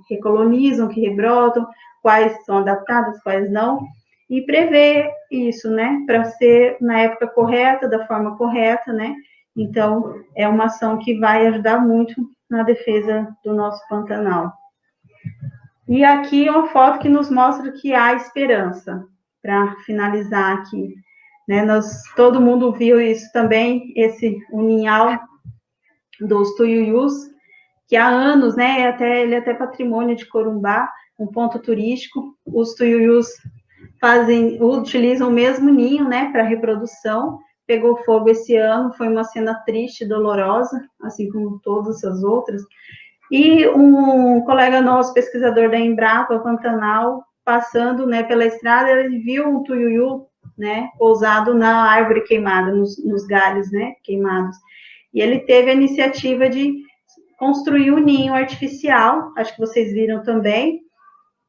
recolonizam, que rebrotam, quais são adaptadas, quais não, e prever isso, né, para ser na época correta, da forma correta, né. Então, é uma ação que vai ajudar muito na defesa do nosso Pantanal. E aqui é uma foto que nos mostra que há esperança, para finalizar aqui. Né? Todo mundo viu isso também, esse uninhal dos tuiuius, que há anos, né, ele é até patrimônio de Corumbá, um ponto turístico. Os tuiuius utilizam o mesmo ninho, né, para reprodução. Pegou fogo esse ano, foi uma cena triste, dolorosa, assim como todas as outras. E um colega nosso, pesquisador da Embrapa, Pantanal, passando, né, pela estrada, ele viu um tuiuiu, né, pousado na árvore queimada, nos galhos, né, queimados. E ele teve a iniciativa de construir um ninho artificial, acho que vocês viram também,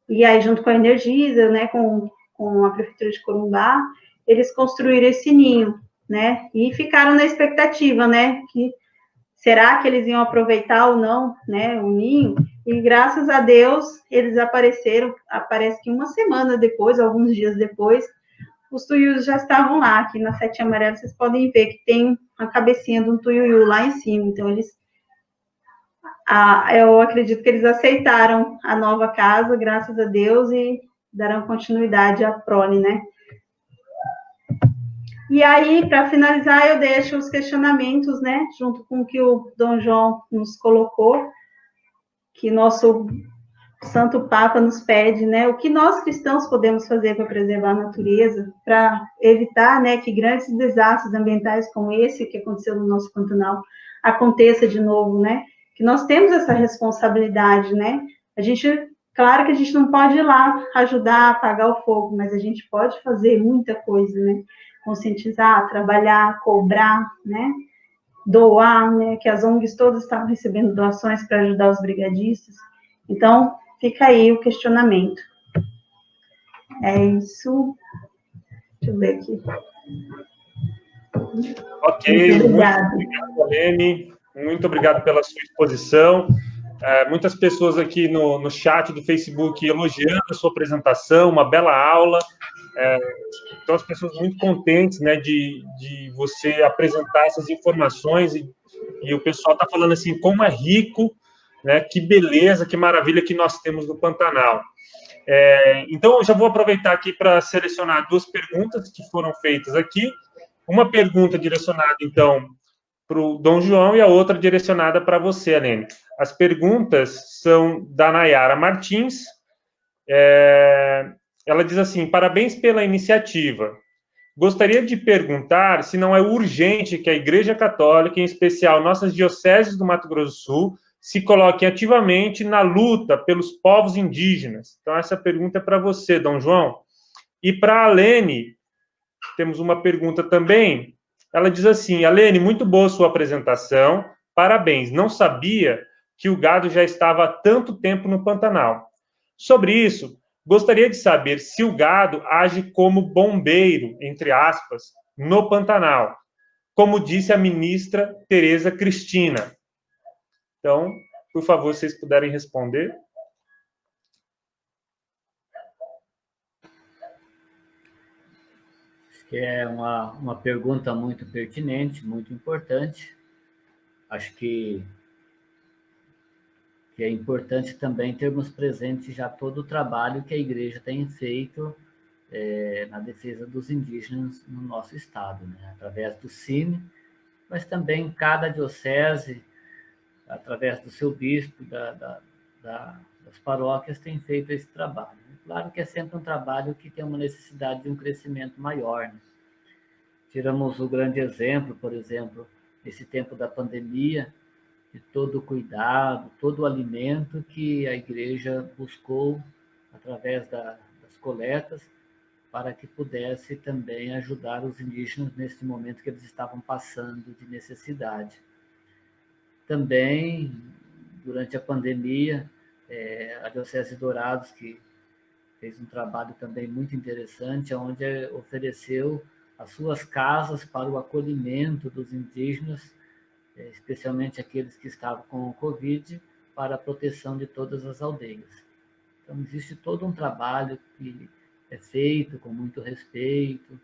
e aí junto com a Energisa, né, com a Prefeitura de Corumbá, eles construíram esse ninho, né, e ficaram na expectativa, né, que será que eles iam aproveitar ou não, né, o ninho, e graças a Deus eles apareceram, parece que uma semana depois, alguns dias depois, os tuiuius já estavam lá, aqui na Sete Amarelas, vocês podem ver que tem a cabecinha de um tuiuiu lá em cima, então eu acredito que eles aceitaram a nova casa, graças a Deus, e darão continuidade à prole, né. E aí, para finalizar, eu deixo os questionamentos, né, junto com o que o Dom João nos colocou, que nosso Santo Papa nos pede, né, o que nós cristãos podemos fazer para preservar a natureza, para evitar, né, que grandes desastres ambientais como esse que aconteceu no nosso Pantanal aconteça de novo, né, que nós temos essa responsabilidade, né, claro que a gente não pode ir lá ajudar a apagar o fogo, mas a gente pode fazer muita coisa, né, conscientizar, trabalhar, cobrar, né, doar, né, que as ONGs todas estavam recebendo doações para ajudar os brigadistas. Então, fica aí o questionamento. É isso. Deixa eu ver aqui. Ok, muito obrigado, Lene. Muito obrigado pela sua exposição. Muitas pessoas aqui no chat do Facebook elogiando a sua apresentação, uma bela aula. Então, as pessoas muito contentes, né, de você apresentar essas informações e o pessoal está falando assim, como é rico, né, que beleza, que maravilha que nós temos no Pantanal. Então, eu já vou aproveitar aqui para selecionar duas perguntas que foram feitas aqui. Uma pergunta direcionada, então, para o Dom João e a outra direcionada para você, Alene. As perguntas são da Nayara Martins. Ela diz assim: parabéns pela iniciativa. Gostaria de perguntar se não é urgente que a Igreja Católica, em especial nossas dioceses do Mato Grosso do Sul, se coloquem ativamente na luta pelos povos indígenas. Então, essa pergunta é para você, Dom João. E para a Alene, temos uma pergunta também. Ela diz assim: Alene, muito boa sua apresentação, parabéns. Não sabia que o gado já estava há tanto tempo no Pantanal. Sobre isso, gostaria de saber se o gado age como bombeiro, entre aspas, no Pantanal, como disse a ministra Tereza Cristina. Então, por favor, se vocês puderem responder. Acho que é uma pergunta muito pertinente, muito importante. Acho que é importante também termos presente já todo o trabalho que a igreja tem feito na defesa dos indígenas no nosso estado, né? Através do CIMI, mas também cada diocese, através do seu bispo, das paróquias, tem feito esse trabalho. Claro que é sempre um trabalho que tem uma necessidade de um crescimento maior, né? Tiramos o grande exemplo, por exemplo, nesse tempo da pandemia, de todo o cuidado, todo o alimento que a igreja buscou através das coletas para que pudesse também ajudar os indígenas nesse momento que eles estavam passando de necessidade. Também, durante a pandemia, a Diocese de Dourados, que fez um trabalho também muito interessante, onde ofereceu as suas casas para o acolhimento dos indígenas, especialmente aqueles que estavam com o Covid, para a proteção de todas as aldeias. Então, existe todo um trabalho que é feito com muito respeito,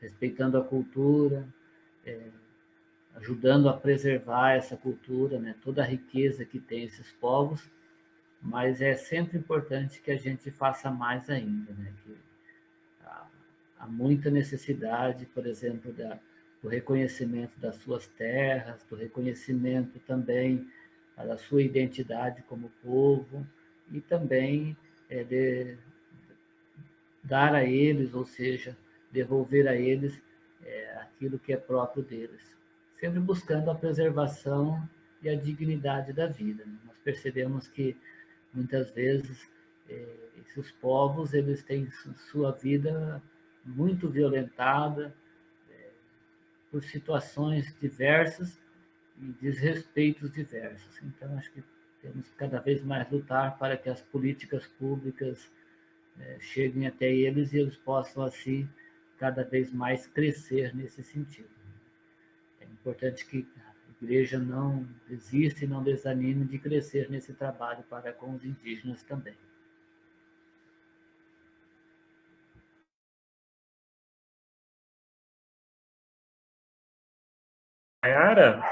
respeitando a cultura, ajudando a preservar essa cultura, né? Toda a riqueza que tem esses povos, mas é sempre importante que a gente faça mais ainda, né? Que há muita necessidade, por exemplo, do reconhecimento das suas terras, do reconhecimento também da sua identidade como povo, e também de dar a eles, ou seja, devolver a eles aquilo que é próprio deles, sempre buscando a preservação e a dignidade da vida. Nós percebemos que muitas vezes esses povos eles têm sua vida muito violentada por situações diversas e desrespeitos diversos. Então, acho que temos que cada vez mais lutar para que as políticas públicas cheguem até eles e eles possam, assim, cada vez mais crescer nesse sentido. É importante que a igreja não desista e não desanime de crescer nesse trabalho para com os indígenas também. Nayara?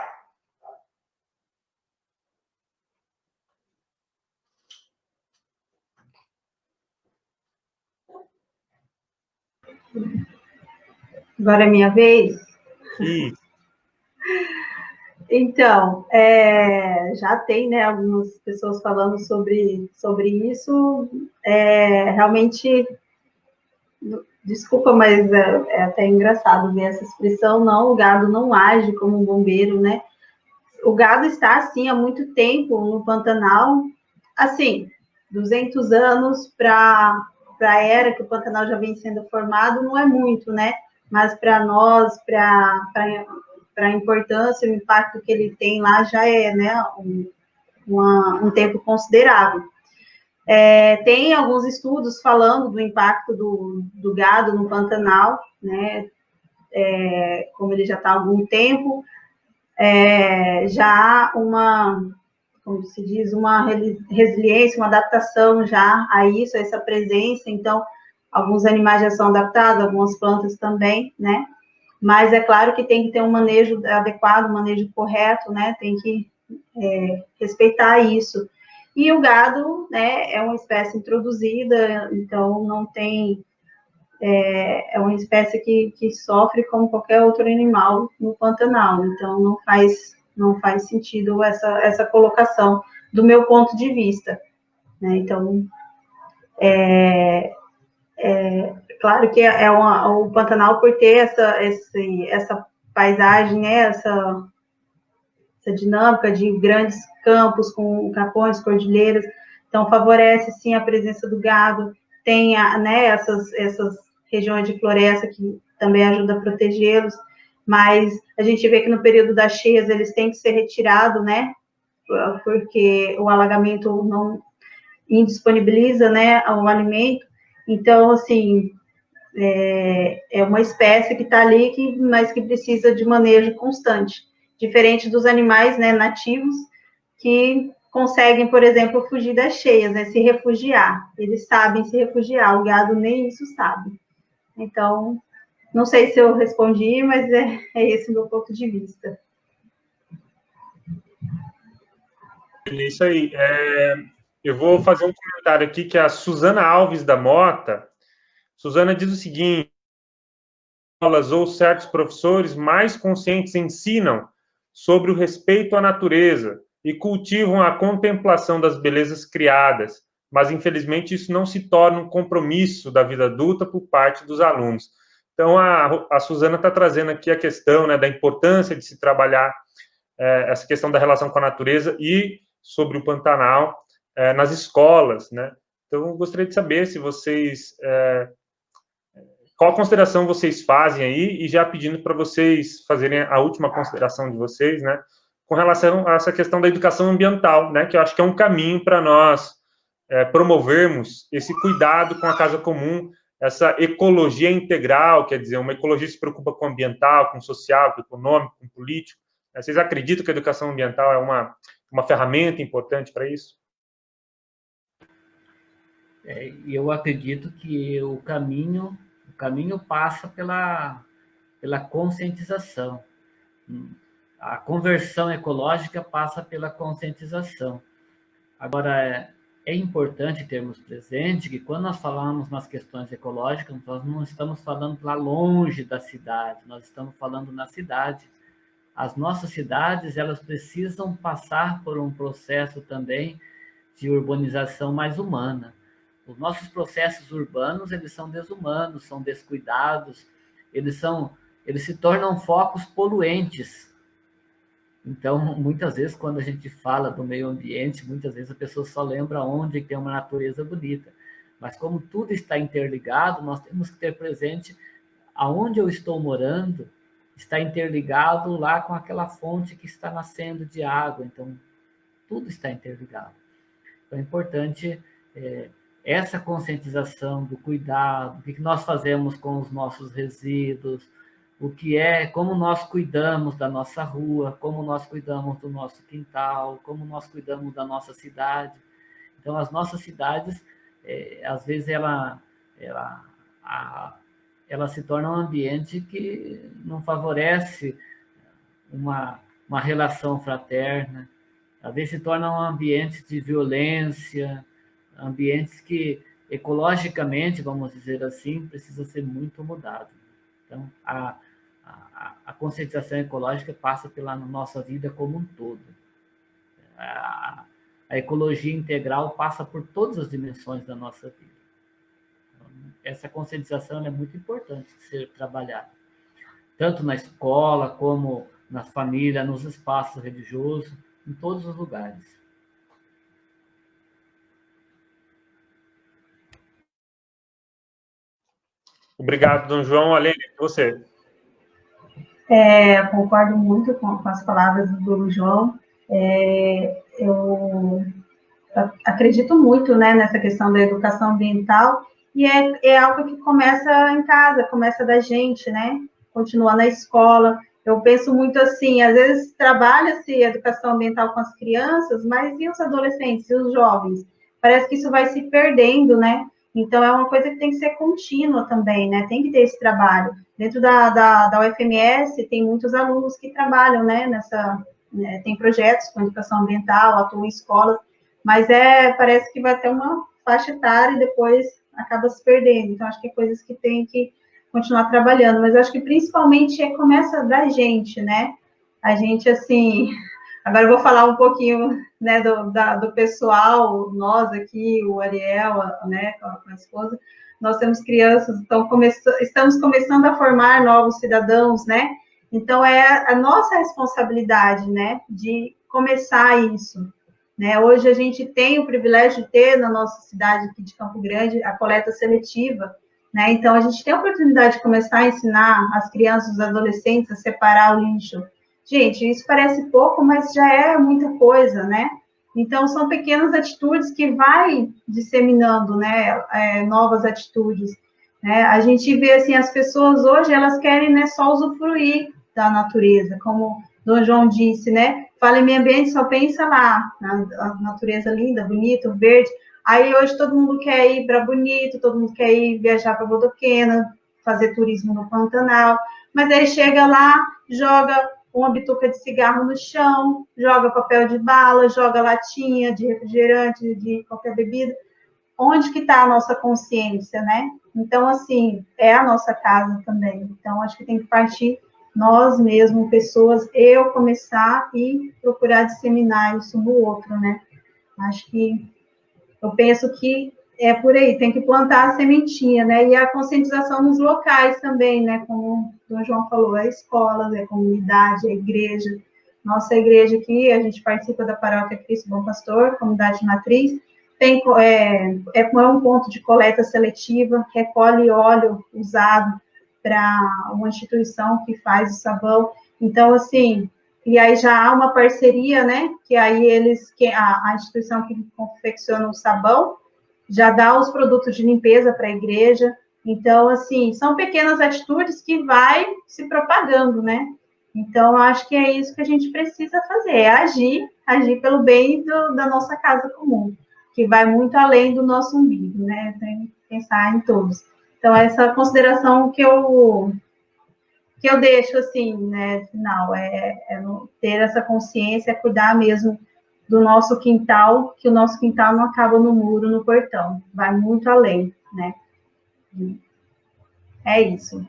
Agora é minha vez? Sim. Então, já tem, né, algumas pessoas falando sobre isso. Realmente, desculpa, mas é até engraçado ver essa expressão, não, o gado não age como um bombeiro, né? O gado está, assim, há muito tempo no Pantanal, assim, 200 anos para a era que o Pantanal já vem sendo formado, não é muito, né? Mas para nós, para a importância e o impacto que ele tem lá, já é, né, um tempo considerável. Tem alguns estudos falando do impacto do gado no Pantanal, né? Como ele já está há algum tempo, já há como se diz, uma resiliência, uma adaptação já a isso, a essa presença. Então, alguns animais já são adaptados, algumas plantas também, né? Mas é claro que tem que ter um manejo adequado, um manejo correto, né? Tem que respeitar isso. E o gado, né, é uma espécie introduzida, então não tem... É uma espécie que sofre como qualquer outro animal no Pantanal, então não faz sentido essa colocação do meu ponto de vista, né? Então, claro que o Pantanal, por ter essa paisagem, né, essa dinâmica de grandes campos com capões, cordilheiras, então favorece sim a presença do gado, tem né, essas regiões de floresta que também ajudam a protegê-los, mas a gente vê que no período das cheias eles têm que ser retirados, né, porque o alagamento não indisponibiliza, né, o alimento. Então, assim, é uma espécie que está ali, mas que precisa de manejo constante, diferente dos animais, né, nativos, que conseguem, por exemplo, fugir das cheias, né, se refugiar. Eles sabem se refugiar, o gado nem isso sabe. Então, não sei se eu respondi, mas é esse o meu ponto de vista. É isso aí. Eu vou fazer um comentário aqui que a Suzana Alves da Mota. Suzana diz o seguinte: ou certos professores mais conscientes ensinam sobre o respeito à natureza e cultivam a contemplação das belezas criadas, mas infelizmente isso não se torna um compromisso da vida adulta por parte dos alunos. Então a Suzana está trazendo aqui a questão, né, da importância de se trabalhar essa questão da relação com a natureza e sobre o Pantanal nas escolas, né? Então eu gostaria de saber se vocês qual consideração vocês fazem aí, e já pedindo para vocês fazerem a última consideração de vocês, né, com relação a essa questão da educação ambiental, né, que eu acho que é um caminho para nós promovermos esse cuidado com a casa comum, essa ecologia integral, quer dizer, uma ecologia que se preocupa com o ambiental, com o social, com o econômico, com o político. Vocês acreditam que a educação ambiental é uma ferramenta importante para isso? Eu acredito que o caminho passa pela conscientização. A conversão ecológica passa pela conscientização. Agora, é importante termos presente que quando nós falamos nas questões ecológicas, nós não estamos falando lá longe da cidade, nós estamos falando na cidade. As nossas cidades, elas precisam passar por um processo também de urbanização mais humana. Os nossos processos urbanos, eles são desumanos, são descuidados, eles se tornam focos poluentes. Então, muitas vezes, quando a gente fala do meio ambiente, muitas vezes a pessoa só lembra onde tem uma natureza bonita. Mas como tudo está interligado, nós temos que ter presente aonde eu estou morando, está interligado lá com aquela fonte que está nascendo de água. Então, tudo está interligado. Então, é importante essa conscientização do cuidado, o que nós fazemos com os nossos resíduos, como nós cuidamos da nossa rua, como nós cuidamos do nosso quintal, como nós cuidamos da nossa cidade. Então, as nossas cidades, às vezes, ela se torna um ambiente que não favorece uma relação fraterna, às vezes se torna um ambiente de violência, ambientes que, ecologicamente, vamos dizer assim, precisa ser muito mudado. Então, a conscientização ecológica passa pela nossa vida como um todo. A ecologia integral passa por todas as dimensões da nossa vida. Então, essa conscientização é muito importante de ser trabalhada, tanto na escola, como na família, nos espaços religiosos, em todos os lugares. Obrigado, Dom João. Alene, você. Concordo muito com as palavras do Dom João. Eu acredito muito, né, nessa questão da educação ambiental, e é algo que começa em casa, começa da gente, né? Continua na escola. Eu penso muito assim, às vezes trabalha-se educação ambiental com as crianças, mas e os adolescentes, e os jovens? Parece que isso vai se perdendo, né? Então, é uma coisa que tem que ser contínua também, né? Tem que ter esse trabalho. Dentro da UFMS, tem muitos alunos que trabalham, né, tem projetos com educação ambiental, atuam em escolas, mas parece que vai ter uma faixa etária e depois acaba se perdendo. Então, acho que é coisas que tem que continuar trabalhando, mas acho que principalmente começa da gente, né? A gente, assim, agora eu vou falar um pouquinho, né, do pessoal, nós aqui, o Ariel, né, com a esposa, nós temos crianças, então estamos começando a formar novos cidadãos, né? Então, é a nossa responsabilidade, né, de começar isso, né? Hoje a gente tem o privilégio de ter na nossa cidade aqui de Campo Grande a coleta seletiva, né? Então, a gente tem a oportunidade de começar a ensinar as crianças, os adolescentes a separar o lixo. Gente, isso parece pouco, mas já é muita coisa, né? Então, são pequenas atitudes que vai disseminando, né, novas atitudes, né? A gente vê, assim, as pessoas hoje, elas querem, né, só usufruir da natureza, como Dom João disse, né? Fala em meio ambiente, só pensa lá, na natureza linda, bonita, verde. Aí, hoje, todo mundo quer ir para Bonito, todo mundo quer ir viajar para Bodoquena, fazer turismo no Pantanal, mas aí chega lá, joga uma bituca de cigarro no chão, joga papel de bala, joga latinha de refrigerante, de qualquer bebida. Onde que está a nossa consciência, né? Então, assim, é a nossa casa também. Então, acho que tem que partir nós mesmos, pessoas, eu começar e procurar disseminar isso no outro, né? Acho que, eu penso que é por aí, tem que plantar a sementinha, né? E a conscientização nos locais também, né? Como o João falou, a escola, a comunidade, a igreja. Nossa igreja aqui, a gente participa da Paróquia Cristo Bom Pastor, comunidade matriz, é um ponto de coleta seletiva, recolhe óleo usado para uma instituição que faz o sabão. Então, assim, e aí já há uma parceria, né? Que aí a instituição que confecciona o sabão já dá os produtos de limpeza para a igreja. Então, assim, são pequenas atitudes que vai se propagando, né? Então, acho que é isso que a gente precisa fazer, é agir pelo bem da nossa casa comum, que vai muito além do nosso umbigo, né? Tem que pensar em todos. Então, essa consideração que eu deixo, assim, né, final, ter essa consciência, cuidar mesmo do nosso quintal, que o nosso quintal não acaba no muro, no portão, vai muito além, né? É isso.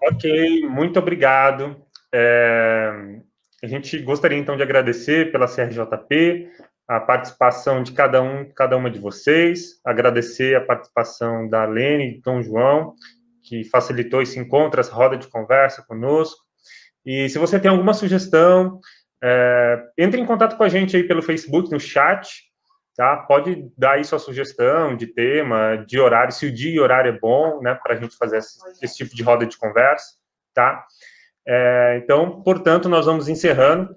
Ok, muito obrigado. A gente gostaria, então, de agradecer pela CRJP, a participação de cada uma de vocês, agradecer a participação da Lene e do Dom João, que facilitou esse encontro, essa roda de conversa conosco. E se você tem alguma sugestão, entre em contato com a gente aí pelo Facebook, no chat, tá? Pode dar aí sua sugestão de tema, de horário, se o dia e horário é bom, né, para a gente fazer esse tipo de roda de conversa, tá? Então, portanto, nós vamos encerrando.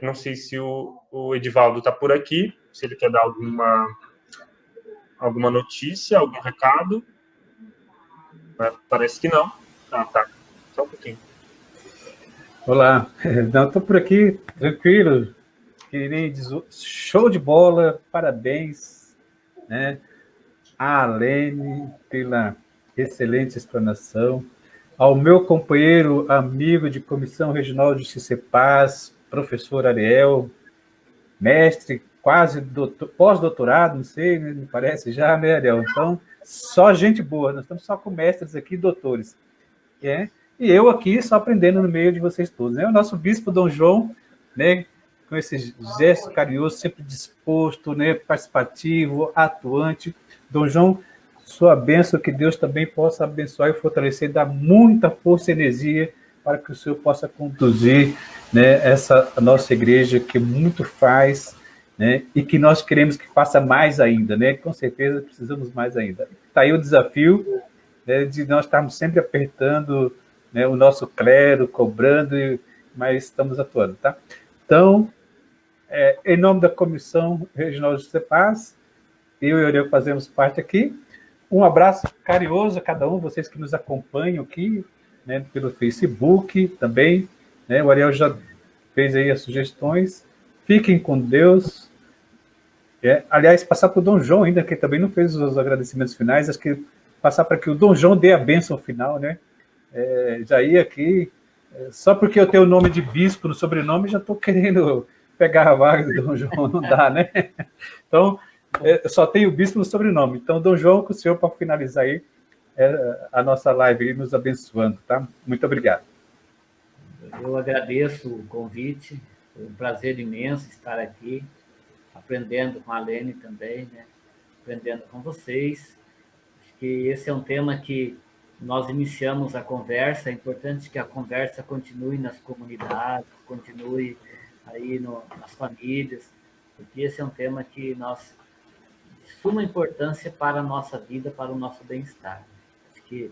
Não sei se o Edivaldo está por aqui, se ele quer dar alguma notícia, algum recado. Parece que não. Tá. Só um pouquinho. Olá, não, estou por aqui, tranquilo, show de bola, parabéns, né, a Alene pela excelente explanação, ao meu companheiro, amigo de Comissão Regional de Justiça e Paz, professor Ariel, mestre, quase pós-doutorado, não sei, me parece já, né, Ariel? Então, só gente boa, nós estamos só com mestres aqui, doutores, e eu aqui só aprendendo no meio de vocês todos, né? O nosso bispo Dom João, né, com esse gesto carinhoso, sempre disposto, né, participativo, atuante. Dom João, sua bênção, que Deus também possa abençoar e fortalecer, dar muita força e energia para que o Senhor possa conduzir, né, a nossa igreja, que muito faz, né, e que nós queremos que faça mais ainda, né? Com certeza precisamos mais ainda. Está aí o desafio, né, de nós estarmos sempre apertando, né, o nosso clero, cobrando, mas estamos atuando, tá? Então, em nome da Comissão Regional de Justiça e Paz, eu e o Ariel fazemos parte aqui. Um abraço carinhoso a cada um, vocês que nos acompanham aqui, né, pelo Facebook também, né? O Ariel já fez aí as sugestões. Fiquem com Deus. Aliás, passar para o Dom João ainda, que também não fez os agradecimentos finais, acho que passar para que o Dom João dê a bênção final, né? Já ia aqui Só porque eu tenho o nome de bispo no sobrenome, já estou querendo pegar a vaga do Dom João, não dá, né? Então, eu só tenho bispo no sobrenome. Então, Dom João, com o senhor para finalizar aí a nossa live aí, nos abençoando, tá? Muito obrigado. Eu agradeço o convite, foi um prazer imenso estar aqui, aprendendo com a Lene também, né? Aprendendo com vocês. Acho que esse é um tema que nós iniciamos a conversa, é importante que a conversa continue nas comunidades, continue aí nas famílias, porque esse é um tema que nós de suma importância para a nossa vida, para o nosso bem-estar. Acho que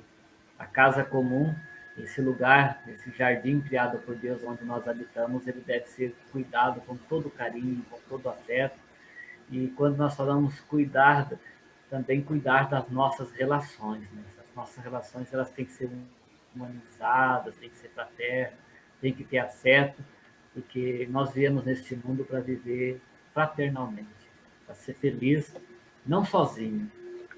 a casa comum, esse lugar, esse jardim criado por Deus onde nós habitamos, ele deve ser cuidado com todo carinho, com todo afeto. E quando nós falamos cuidar, também cuidar das nossas relações, né? As nossas relações, elas têm que ser humanizadas, têm que ser fraternas, têm que ter afeto, porque nós viemos neste mundo para viver fraternalmente, para ser feliz, não sozinho,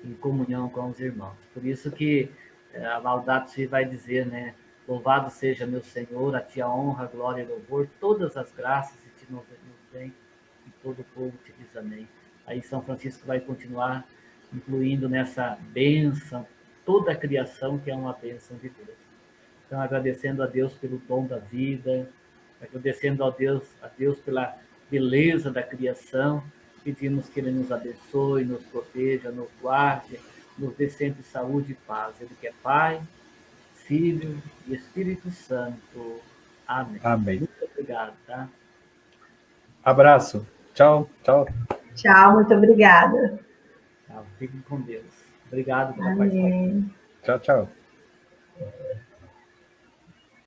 em comunhão com os irmãos. Por isso que a Laudato Si vai dizer, né? Louvado seja meu Senhor, a ti a honra, a glória e louvor, todas as graças e te nos vem, e todo o povo te diz amém. Aí São Francisco vai continuar incluindo nessa bênção toda a criação, que é uma bênção de Deus. Então, agradecendo a Deus pelo dom da vida, agradecendo a Deus pela beleza da criação, pedimos que Ele nos abençoe, nos proteja, nos guarde, nos dê sempre saúde e paz. Ele que é Pai, Filho e Espírito Santo. Amém. Amém. Muito obrigado, tá? Abraço. Tchau, tchau. Tchau, muito obrigada. Tchau, fiquem com Deus. Obrigado pela Amém. participação. Tchau, tchau.